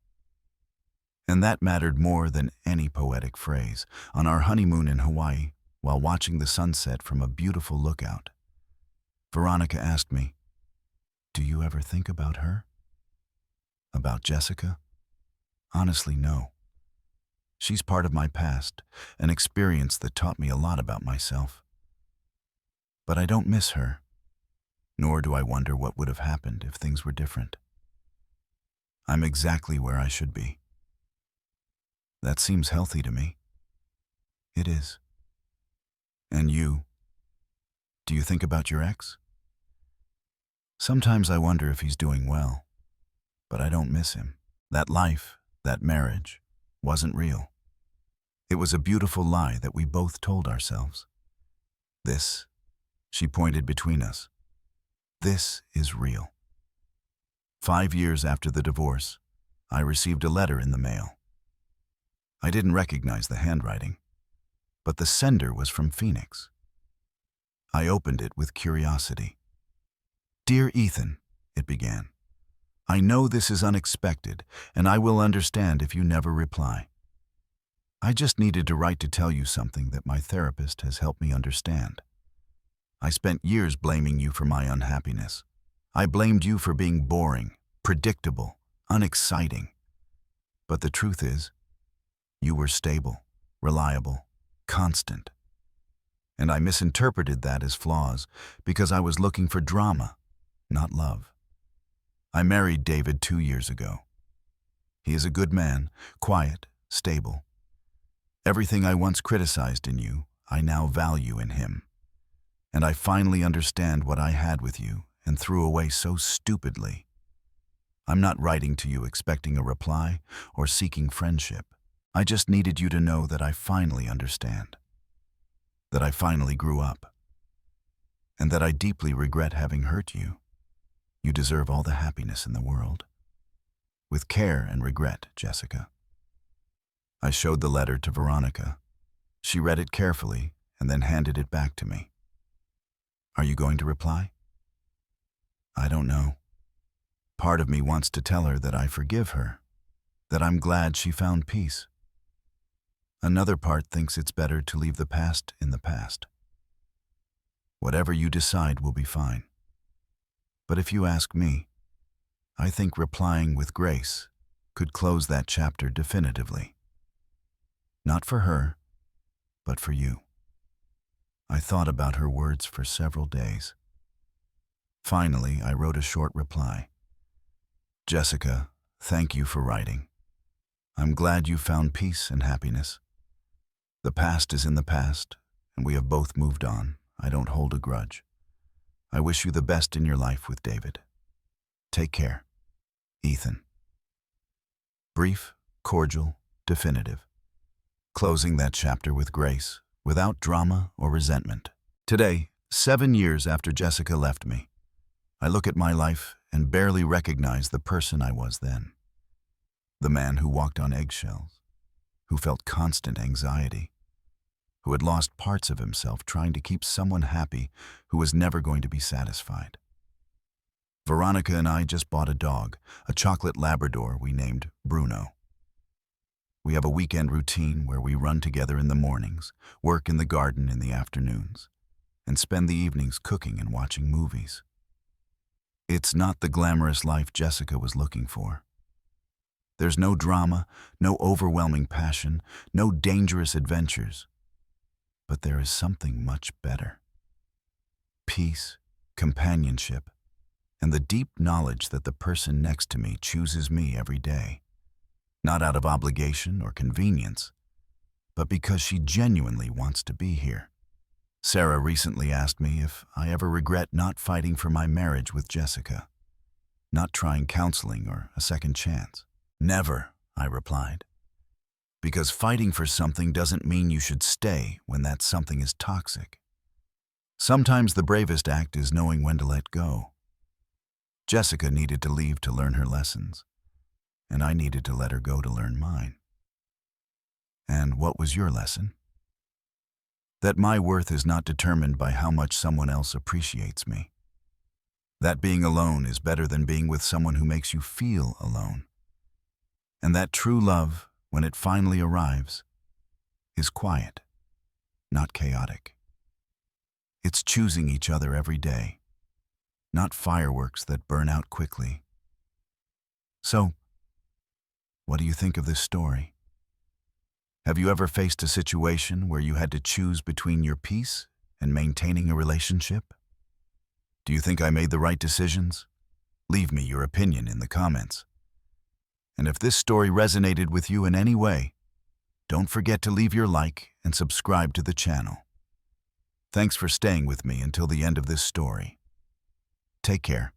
And that mattered more than any poetic phrase. On our honeymoon in Hawaii, while watching the sunset from a beautiful lookout, Veronica asked me, "Do you ever think about her? About Jessica?" "Honestly, no. She's part of my past, an experience that taught me a lot about myself. But I don't miss her, nor do I wonder what would have happened if things were different. I'm exactly where I should be." That seems healthy to me. It is. And you? Do you think about your ex? Sometimes I wonder if he's doing well, but I don't miss him. That life, that marriage, wasn't real. It was a beautiful lie that we both told ourselves. This, she pointed between us, this is real. 5 years after the divorce, I received a letter in the mail. I didn't recognize the handwriting, but the sender was from Phoenix. I opened it with curiosity. "Dear Ethan," it began, "I know this is unexpected, and I will understand if you never reply. I just needed to write to tell you something that my therapist has helped me understand. I spent years blaming you for my unhappiness. I blamed you for being boring, predictable, unexciting. But the truth is, you were stable, reliable, constant. And I misinterpreted that as flaws because I was looking for drama, not love. I married David 2 years ago. He is a good man, quiet, stable. Everything I once criticized in you, I now value in him. And I finally understand what I had with you and threw away so stupidly. I'm not writing to you expecting a reply or seeking friendship. I just needed you to know that I finally understand. That I finally grew up. And that I deeply regret having hurt you. You deserve all the happiness in the world. With care and regret, Jessica." I showed the letter to Veronica. She read it carefully and then handed it back to me. "Are you going to reply?" "I don't know. Part of me wants to tell her that I forgive her, that I'm glad she found peace. Another part thinks it's better to leave the past in the past. Whatever you decide will be fine. But if you ask me, I think replying with grace could close that chapter definitively. Not for her, but for you." I thought about her words for several days. Finally, I wrote a short reply. "Jessica, thank you for writing. I'm glad you found peace and happiness. The past is in the past, and we have both moved on. I don't hold a grudge. I wish you the best in your life with David. Take care. Ethan." Brief, cordial, definitive. Closing that chapter with grace, without drama or resentment. Today, 7 years after Jessica left me, I look at my life and barely recognize the person I was then. The man who walked on eggshells, who felt constant anxiety, who had lost parts of himself trying to keep someone happy who was never going to be satisfied. Veronica and I just bought a dog, a chocolate Labrador we named Bruno. We have a weekend routine where we run together in the mornings, work in the garden in the afternoons, and spend the evenings cooking and watching movies. It's not the glamorous life Jessica was looking for. There's no drama, no overwhelming passion, no dangerous adventures. But there is something much better. Peace, companionship, and the deep knowledge that the person next to me chooses me every day. Not out of obligation or convenience, but because she genuinely wants to be here. Sarah recently asked me if I ever regret not fighting for my marriage with Jessica, not trying counseling or a second chance. Never, I replied. Because fighting for something doesn't mean you should stay when that something is toxic. Sometimes the bravest act is knowing when to let go. Jessica needed to leave to learn her lessons, and I needed to let her go to learn mine. And what was your lesson? That my worth is not determined by how much someone else appreciates me. That being alone is better than being with someone who makes you feel alone. And that true love, when it finally arrives, is quiet, not chaotic. It's choosing each other every day, not fireworks that burn out quickly. So, what do you think of this story? Have you ever faced a situation where you had to choose between your peace and maintaining a relationship? Do you think I made the right decisions? Leave me your opinion in the comments. And if this story resonated with you in any way, don't forget to leave your like and subscribe to the channel. Thanks for staying with me until the end of this story. Take care.